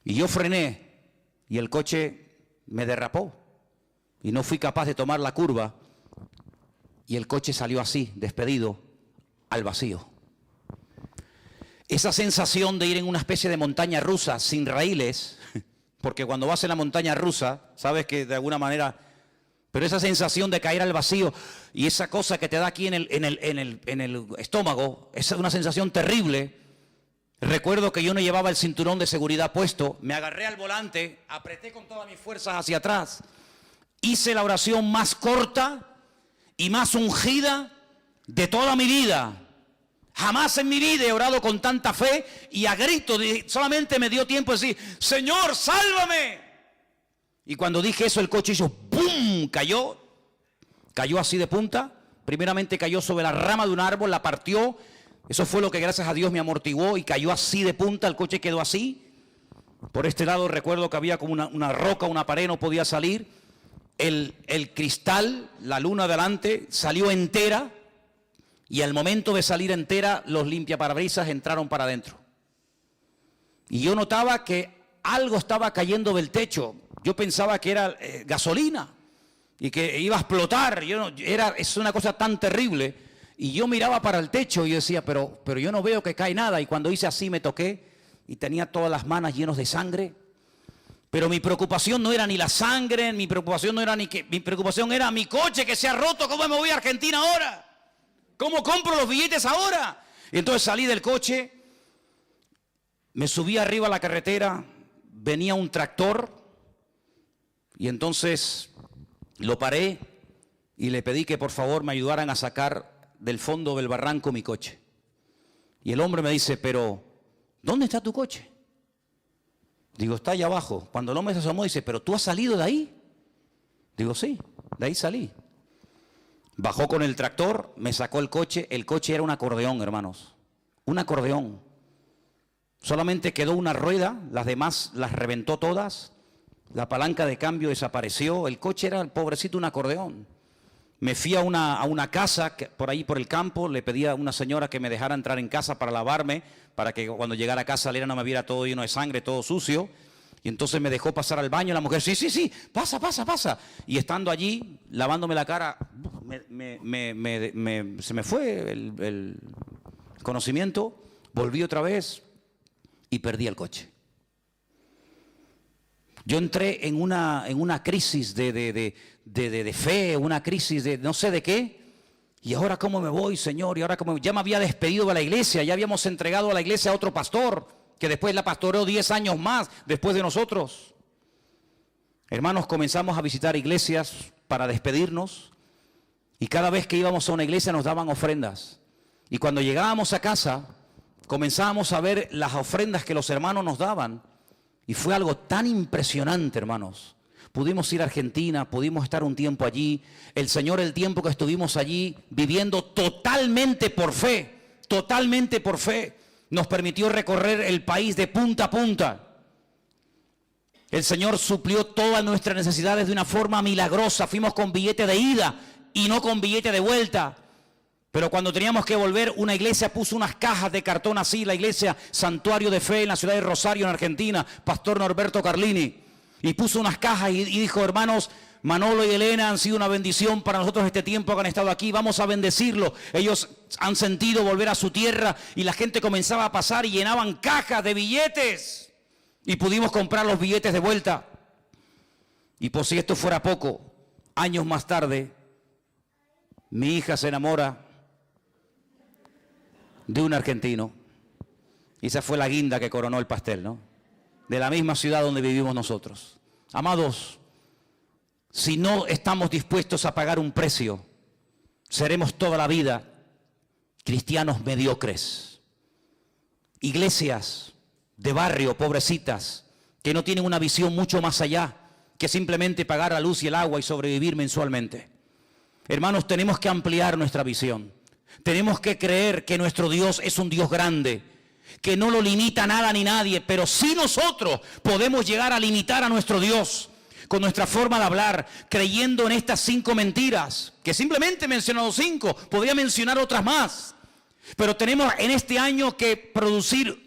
Y yo frené y el coche me derrapó y no fui capaz de tomar la curva. Y el coche salió así, despedido, al vacío. Esa sensación de ir en una especie de montaña rusa sin raíles, porque cuando vas en la montaña rusa, sabes que de alguna manera, pero esa sensación de caer al vacío y esa cosa que te da aquí en el estómago, esa es una sensación terrible. Recuerdo que yo no llevaba el cinturón de seguridad puesto, me agarré al volante, apreté con todas mis fuerzas hacia atrás, hice la oración más corta y más ungida de toda mi vida. Jamás en mi vida he orado con tanta fe y a grito, solamente me dio tiempo de decir, Señor, sálvame. Y cuando dije eso, el coche hizo ¡pum! Cayó así de punta. Primeramente cayó sobre la rama de un árbol, la partió. Eso fue lo que gracias a Dios me amortiguó y cayó así de punta, el coche quedó así. Por este lado recuerdo que había como una roca, una pared, no podía salir. El cristal, la luna delante, salió entera y al momento de salir entera los limpiaparabrisas entraron para adentro. Y yo notaba que algo estaba cayendo del techo. Yo pensaba que era gasolina y que iba a explotar. Es una cosa tan terrible. Y yo miraba para el techo y yo decía, pero yo no veo que cae nada. Y cuando hice así me toqué y tenía todas las manos llenas de sangre. Pero mi preocupación no era ni la sangre, mi preocupación era mi coche que se ha roto. ¿Cómo me voy a Argentina ahora? ¿Cómo compro los billetes ahora? Y entonces salí del coche, me subí arriba a la carretera, venía un tractor Y entonces lo paré y le pedí que por favor me ayudaran a sacar del fondo del barranco mi coche. Y el hombre me dice, pero ¿dónde está tu coche? Digo, está allá abajo. Cuando el hombre se asomó, dice, ¿pero tú has salido de ahí? Digo, sí, de ahí salí. Bajó con el tractor, me sacó el coche era un acordeón, hermanos. Un acordeón. Solamente quedó una rueda, las demás las reventó todas. La palanca de cambio desapareció. El coche era, el pobrecito, un acordeón. Me fui a una casa por ahí por el campo, le pedí a una señora que me dejara entrar en casa para lavarme, para que cuando llegara a casa Elena no me viera todo lleno de sangre, todo sucio. Y entonces me dejó pasar al baño, la mujer, sí, pasa. Y estando allí, lavándome la cara, se me fue el conocimiento, volví otra vez y perdí el coche. Yo entré en una crisis de fe, una crisis de no sé de qué. Y ahora cómo me voy, Señor, y ahora cómo ya me había despedido de la iglesia, ya habíamos entregado a la iglesia a otro pastor, que después la pastoreó 10 años más después de nosotros. Hermanos, comenzamos a visitar iglesias para despedirnos, y cada vez que íbamos a una iglesia nos daban ofrendas. Y cuando llegábamos a casa, comenzábamos a ver las ofrendas que los hermanos nos daban, y fue algo tan impresionante, hermanos. Pudimos ir a Argentina, pudimos estar un tiempo allí. El Señor, el tiempo que estuvimos allí, viviendo totalmente por fe, nos permitió recorrer el país de punta a punta. El Señor suplió todas nuestras necesidades de una forma milagrosa. Fuimos con billete de ida y no con billete de vuelta. Pero cuando teníamos que volver, una iglesia puso unas cajas de cartón así, la iglesia Santuario de Fe en la ciudad de Rosario, en Argentina, Pastor Norberto Carlini. Y puso unas cajas y dijo, hermanos, Manolo y Elena han sido una bendición para nosotros este tiempo que han estado aquí, vamos a bendecirlo. Ellos han sentido volver a su tierra y la gente comenzaba a pasar y llenaban cajas de billetes. Y pudimos comprar los billetes de vuelta. Y por si esto fuera poco, años más tarde, mi hija se enamora de un argentino. Y esa fue la guinda que coronó el pastel, ¿no? De la misma ciudad donde vivimos nosotros. Amados, si no estamos dispuestos a pagar un precio, seremos toda la vida cristianos mediocres. Iglesias de barrio, pobrecitas, que no tienen una visión mucho más allá que simplemente pagar la luz y el agua y sobrevivir mensualmente. Hermanos, tenemos que ampliar nuestra visión. Tenemos que creer que nuestro Dios es un Dios grande, que no lo limita nada ni nadie, pero sí nosotros podemos llegar a limitar a nuestro Dios con nuestra forma de hablar, creyendo en estas 5 mentiras, que simplemente he mencionado 5, podría mencionar otras más. Pero tenemos en este año que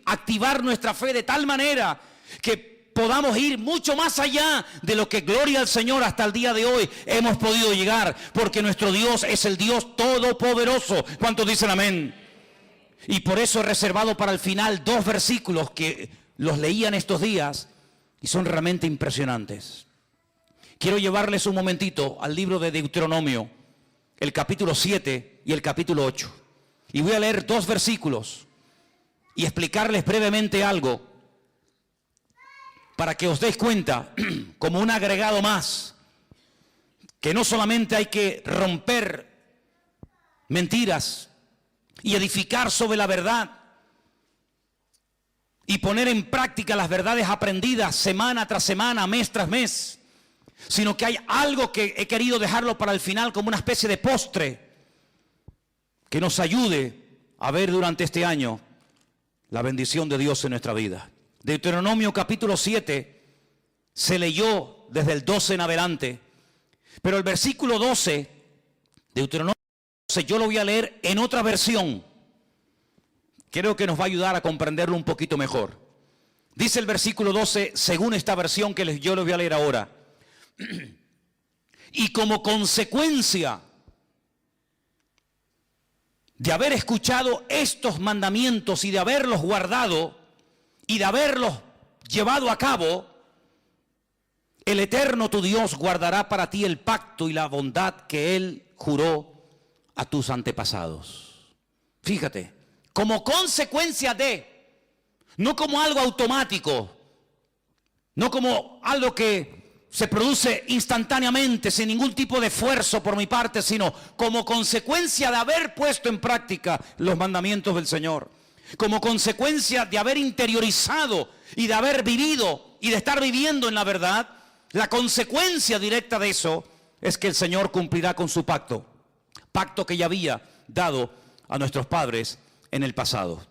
activar nuestra fe de tal manera que podamos ir mucho más allá de lo que, gloria al Señor, hasta el día de hoy hemos podido llegar, porque nuestro Dios es el Dios todopoderoso. ¿Cuántos dicen amén? Y por eso he reservado para el final 2 versículos que los leí en estos días y son realmente impresionantes. Quiero llevarles un momentito al libro de Deuteronomio, el capítulo 7 y el capítulo 8. Y voy a leer 2 versículos y explicarles brevemente algo para que os deis cuenta, como un agregado más, que no solamente hay que romper mentiras y edificar sobre la verdad y poner en práctica las verdades aprendidas semana tras semana, mes tras mes, sino que hay algo que he querido dejarlo para el final como una especie de postre que nos ayude a ver durante este año la bendición de Dios en nuestra vida. Deuteronomio capítulo 7 se leyó desde el 12 en adelante, pero el versículo 12, Deuteronomio, yo lo voy a leer en otra versión. Creo que nos va a ayudar a comprenderlo un poquito mejor. Dice el versículo 12, según esta versión que yo les voy a leer ahora. Y como consecuencia de haber escuchado estos mandamientos y de haberlos guardado y de haberlos llevado a cabo, el Eterno tu Dios guardará para ti el pacto y la bondad que Él juró a tus antepasados. Fíjate, como consecuencia de, no como algo automático, no como algo que se produce instantáneamente, sin ningún tipo de esfuerzo por mi parte, sino como consecuencia de haber puesto en práctica los mandamientos del Señor, como consecuencia de haber interiorizado y de haber vivido y de estar viviendo en la verdad. La consecuencia directa de eso es que el Señor cumplirá con su pacto, pacto que ya había dado a nuestros padres en el pasado.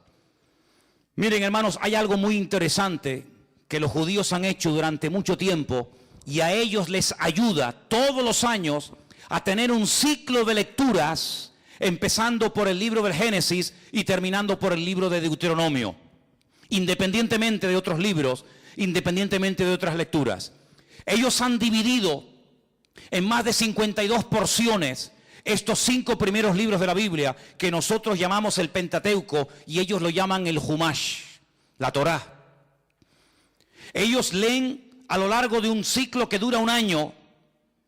Miren, hermanos, hay algo muy interesante que los judíos han hecho durante mucho tiempo, y a ellos les ayuda todos los años a tener un ciclo de lecturas, empezando por el libro del Génesis y terminando por el libro de Deuteronomio, independientemente de otros libros, independientemente de otras lecturas. Ellos han dividido en más de 52 porciones estos 5 primeros libros de la Biblia, que nosotros llamamos el Pentateuco y ellos lo llaman el Humash, la Torá. Ellos leen a lo largo de un ciclo que dura un año,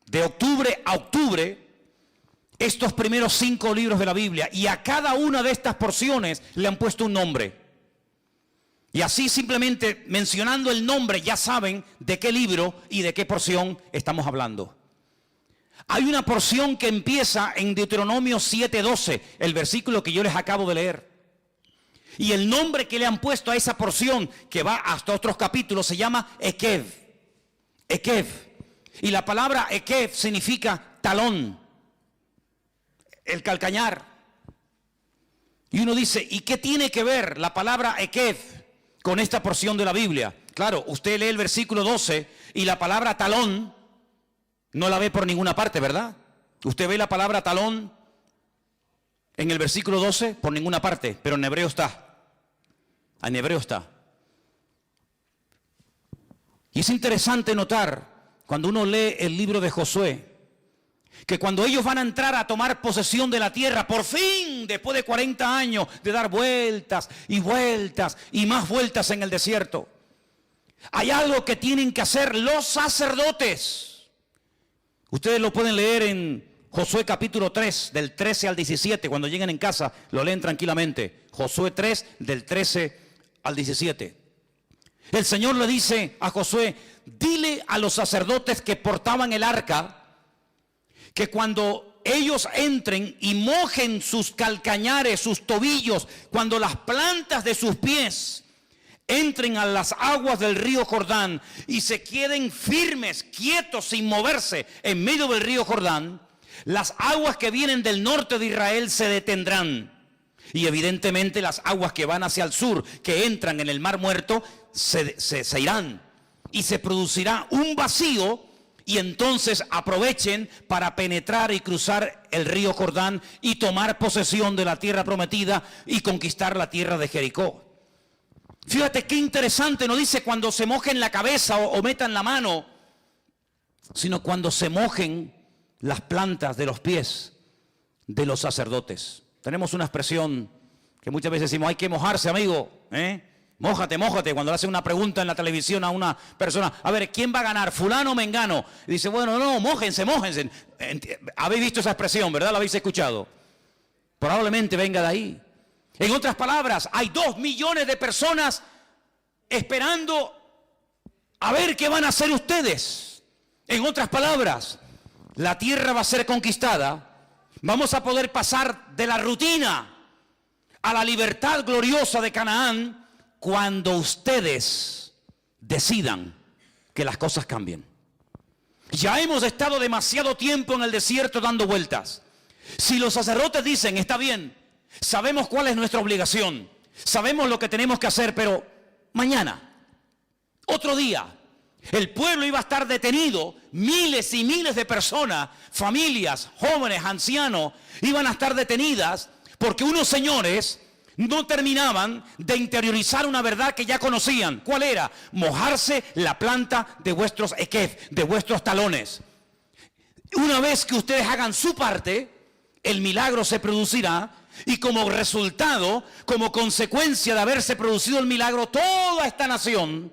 de octubre a octubre, estos primeros 5 libros de la Biblia, y a cada una de estas porciones le han puesto un nombre. Y así, simplemente mencionando el nombre, ya saben de qué libro y de qué porción estamos hablando. Hay una porción que empieza en Deuteronomio 7:12, el versículo que yo les acabo de leer. Y el nombre que le han puesto a esa porción, que va hasta otros capítulos, se llama Ekev. Ekev. Y la palabra Ekev significa talón, el calcañar. Y uno dice, ¿y qué tiene que ver la palabra Ekev con esta porción de la Biblia? Claro, usted lee el versículo 12 y la palabra talón no la ve por ninguna parte, ¿verdad? Usted ve la palabra talón en el versículo 12 por ninguna parte, pero en hebreo está. En hebreo está. Y es interesante notar, cuando uno lee el libro de Josué, que cuando ellos van a entrar a tomar posesión de la tierra, por fin, después de 40 años de dar vueltas y vueltas y más vueltas en el desierto, hay algo que tienen que hacer los sacerdotes. Ustedes lo pueden leer en Josué capítulo 3, del 13 al 17, cuando lleguen en casa, lo leen tranquilamente. Josué 3, del 13 al 17. El Señor le dice a Josué, dile a los sacerdotes que portaban el arca, que cuando ellos entren y mojen sus calcañares, sus tobillos, cuando las plantas de sus pies entren a las aguas del río Jordán y se queden firmes, quietos, sin moverse en medio del río Jordán, las aguas que vienen del norte de Israel se detendrán. Y evidentemente las aguas que van hacia el sur, que entran en el Mar Muerto, se irán. Y se producirá un vacío, y entonces aprovechen para penetrar y cruzar el río Jordán y tomar posesión de la tierra prometida y conquistar la tierra de Jericó. Fíjate qué interesante, no dice cuando se mojen la cabeza o metan la mano, sino cuando se mojen las plantas de los pies de los sacerdotes. Tenemos una expresión que muchas veces decimos, hay que mojarse, amigo, mójate, mójate, cuando le hacen una pregunta en la televisión a una persona, a ver, ¿quién va a ganar, fulano o mengano? Y dice, bueno, no, mójense, mójense. Habéis visto esa expresión, ¿verdad? ¿La habéis escuchado? Probablemente venga de ahí. En otras palabras, hay 2 millones de personas esperando a ver qué van a hacer ustedes. En otras palabras, la tierra va a ser conquistada. Vamos a poder pasar de la rutina a la libertad gloriosa de Canaán cuando ustedes decidan que las cosas cambien. Ya hemos estado demasiado tiempo en el desierto dando vueltas. Si los sacerdotes dicen, está bien, sabemos cuál es nuestra obligación, sabemos lo que tenemos que hacer, pero mañana, otro día, el pueblo iba a estar detenido, miles y miles de personas, familias, jóvenes, ancianos, iban a estar detenidas porque unos señores no terminaban de interiorizar una verdad que ya conocían. ¿Cuál era? Mojarse la planta de vuestros ekev, de vuestros talones. Una vez que ustedes hagan su parte, el milagro se producirá, y como resultado, como consecuencia de haberse producido el milagro, toda esta nación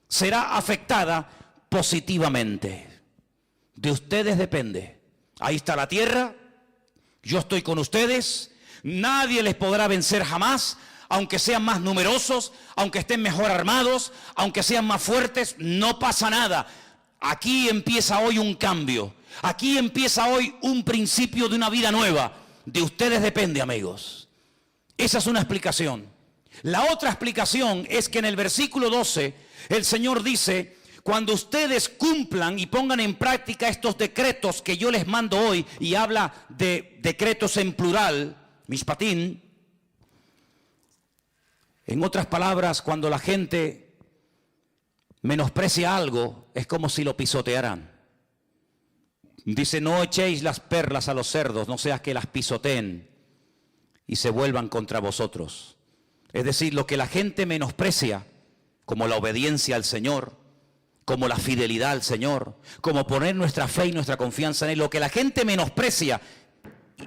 será afectada positivamente. De ustedes depende. Ahí está la tierra, yo estoy con ustedes, nadie les podrá vencer jamás, aunque sean más numerosos, aunque estén mejor armados, aunque sean más fuertes, no pasa nada. Aquí empieza hoy un cambio. Aquí empieza hoy un principio de una vida nueva. De ustedes depende, amigos. Esa es una explicación. La otra explicación es que en el versículo 12 el Señor dice: cuando ustedes cumplan y pongan en práctica estos decretos que yo les mando hoy, y habla de decretos en plural, mishpatim. En otras palabras, cuando la gente menosprecia algo, es como si lo pisotearan. Dice: no echéis las perlas a los cerdos, no sea que las pisoteen y se vuelvan contra vosotros. Es decir, lo que la gente menosprecia, como la obediencia al Señor, como la fidelidad al Señor, como poner nuestra fe y nuestra confianza en Él, lo que la gente menosprecia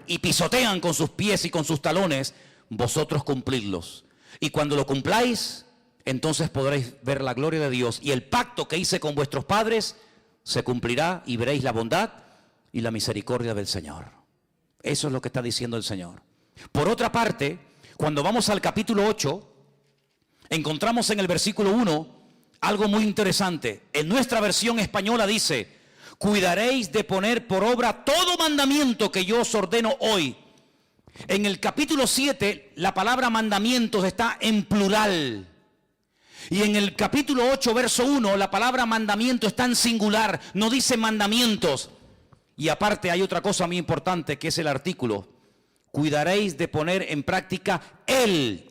y pisotean con sus pies y con sus talones, vosotros cumplidlos. Y cuando lo cumpláis, entonces podréis ver la gloria de Dios, y el pacto que hice con vuestros padres se cumplirá, y veréis la bondad y la misericordia del Señor. Eso es lo que está diciendo el Señor. Por otra parte, cuando vamos al capítulo 8, encontramos en el versículo 1 algo muy interesante. En nuestra versión española dice: cuidaréis de poner por obra todo mandamiento que yo os ordeno hoy. En el capítulo 7, la palabra mandamientos está en plural. Y en el capítulo 8, verso 1, la palabra mandamiento está en singular, no dice mandamientos. Y aparte hay otra cosa muy importante, que es el artículo. Cuidaréis de poner en práctica el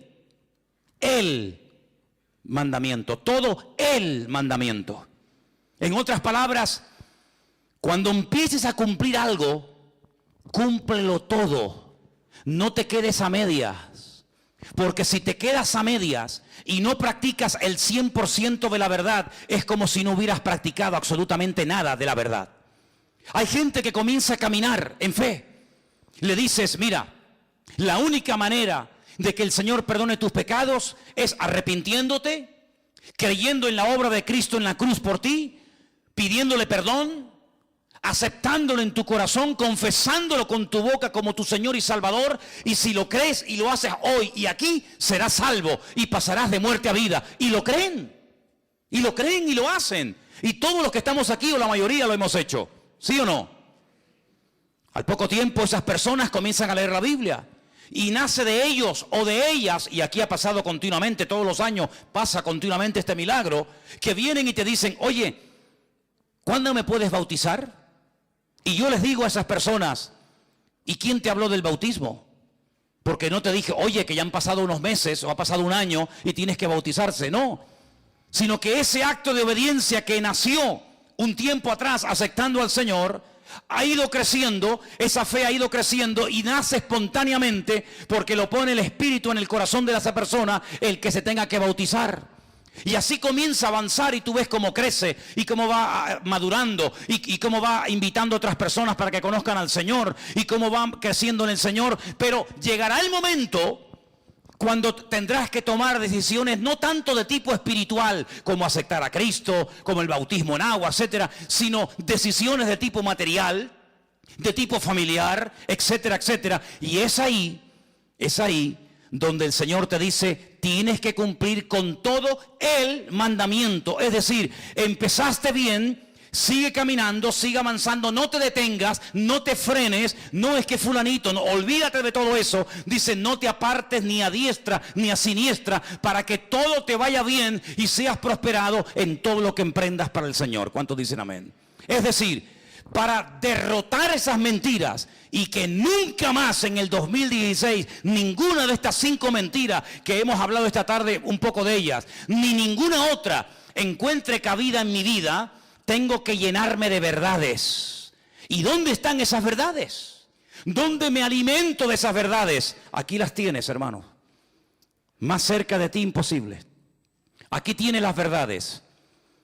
mandamiento, todo el mandamiento. En otras palabras, cuando empieces a cumplir algo, cúmplelo todo. No te quedes a medias. Porque si te quedas a medias y no practicas el 100% de la verdad, es como si no hubieras practicado absolutamente nada de la verdad. Hay gente que comienza a caminar en fe. Le dices: mira, la única manera de que el Señor perdone tus pecados es arrepintiéndote, creyendo en la obra de Cristo en la cruz por ti, pidiéndole perdón, aceptándolo en tu corazón, confesándolo con tu boca como tu Señor y Salvador, y si lo crees y lo haces hoy y aquí, serás salvo y pasarás de muerte a vida. Y lo creen, y lo hacen. Y todos los que estamos aquí, o la mayoría, lo hemos hecho. ¿Sí o no? Al poco tiempo esas personas comienzan a leer la Biblia, y nace de ellos o de ellas, y aquí ha pasado continuamente, todos los años pasa continuamente este milagro, que vienen y te dicen: oye, ¿cuándo me puedes bautizar? Y yo les digo a esas personas: ¿y quién te habló del bautismo? Porque no te dije: oye, que ya han pasado unos meses o ha pasado un año y tienes que bautizarse. No, sino que ese acto de obediencia que nació un tiempo atrás aceptando al Señor, ha ido creciendo, esa fe ha ido creciendo y nace espontáneamente porque lo pone el Espíritu en el corazón de esa persona el que se tenga que bautizar. Y así comienza a avanzar, y tú ves cómo crece y cómo va madurando y cómo va invitando a otras personas para que conozcan al Señor y cómo va creciendo en el Señor. Pero llegará el momento cuando tendrás que tomar decisiones no tanto de tipo espiritual, como aceptar a Cristo, como el bautismo en agua, etcétera, sino decisiones de tipo material, de tipo familiar, etcétera, etcétera. Y es ahí donde el Señor te dice: tienes que cumplir con todo el mandamiento. Es decir, empezaste bien, sigue caminando, sigue avanzando, no te detengas, no te frenes. No es que fulanito, no, olvídate de todo eso. Dice: no te apartes ni a diestra ni a siniestra, para que todo te vaya bien y seas prosperado en todo lo que emprendas para el Señor. ¿Cuántos dicen amén? Es decir, para derrotar esas mentiras y que nunca más en el 2016 ninguna de estas 5 mentiras que hemos hablado esta tarde, un poco de ellas, ni ninguna otra encuentre cabida en mi vida, tengo que llenarme de verdades. ¿Y dónde están esas verdades? ¿Dónde me alimento de esas verdades? Aquí las tienes, hermano. Más cerca de ti imposible. Aquí tienes las verdades.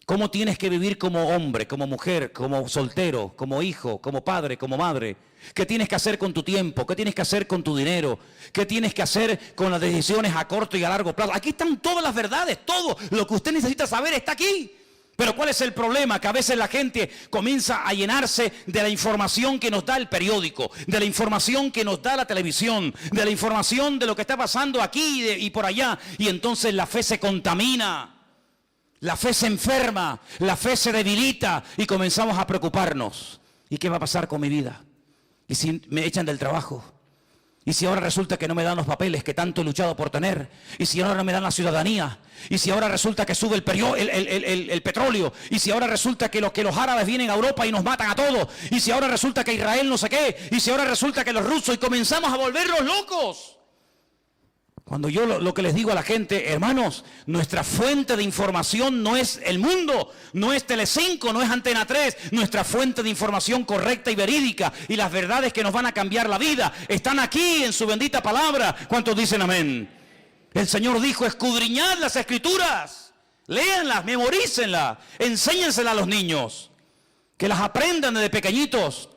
Cómo tienes que vivir como hombre, como mujer, como soltero, como hijo, como padre, como madre. ¿Qué tienes que hacer con tu tiempo? ¿Qué tienes que hacer con tu dinero? ¿Qué tienes que hacer con las decisiones a corto y a largo plazo? Aquí están todas las verdades, todo lo que usted necesita saber está aquí. Pero ¿cuál es el problema? Que a veces la gente comienza a llenarse de la información que nos da el periódico, de la información que nos da la televisión, de la información de lo que está pasando aquí y por allá. Y entonces la fe se contamina. La fe se enferma, la fe se debilita y comenzamos a preocuparnos. ¿Y qué va a pasar con mi vida? ¿Y si me echan del trabajo? ¿Y si ahora resulta que no me dan los papeles que tanto he luchado por tener? ¿Y si ahora no me dan la ciudadanía? ¿Y si ahora resulta que sube el petróleo? ¿Y si ahora resulta que los árabes vienen a Europa y nos matan a todos? ¿Y si ahora resulta que Israel no sé qué? ¿Y si ahora resulta que los rusos? Y comenzamos a volvernos locos. Cuando yo lo que les digo a la gente, hermanos, nuestra fuente de información no es el mundo, no es Telecinco, no es Antena 3. Nuestra fuente de información correcta y verídica y las verdades que nos van a cambiar la vida están aquí en su bendita palabra. ¿Cuántos dicen amén? El Señor dijo, escudriñad las Escrituras, léanlas, memorícenlas, enséñenselas a los niños, que las aprendan desde pequeñitos,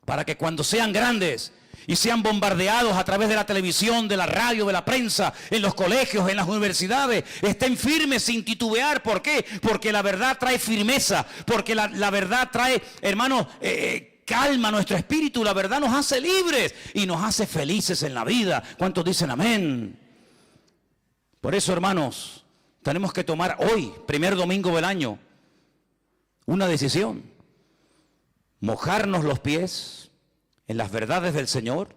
para que cuando sean grandes y sean bombardeados a través de la televisión, de la radio, de la prensa, en los colegios, en las universidades, estén firmes sin titubear. ¿Por qué? Porque la verdad trae firmeza, porque la verdad trae, hermanos, calma a nuestro espíritu. La verdad nos hace libres y nos hace felices en la vida. ¿Cuántos dicen amén? Por eso, hermanos, tenemos que tomar hoy, primer domingo del año, una decisión. Mojarnos los pies en las verdades del Señor.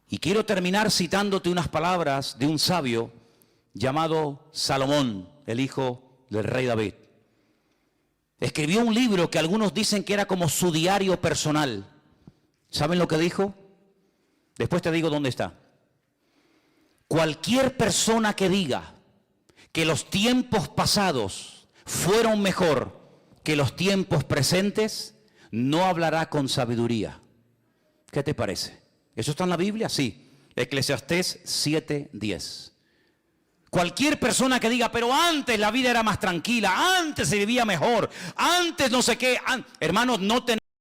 Y quiero terminar citándote unas palabras de un sabio llamado Salomón, el hijo del rey David. Escribió un libro que algunos dicen que era como su diario personal. ¿Saben lo que dijo? Después te digo dónde está. Cualquier persona que diga que los tiempos pasados fueron mejor que los tiempos presentes, no hablará con sabiduría. ¿Qué te parece? ¿Eso está en la Biblia? Sí. Eclesiastés 7:10. Cualquier persona que diga, pero antes la vida era más tranquila, antes se vivía mejor, antes no sé qué. Hermanos, no tenemos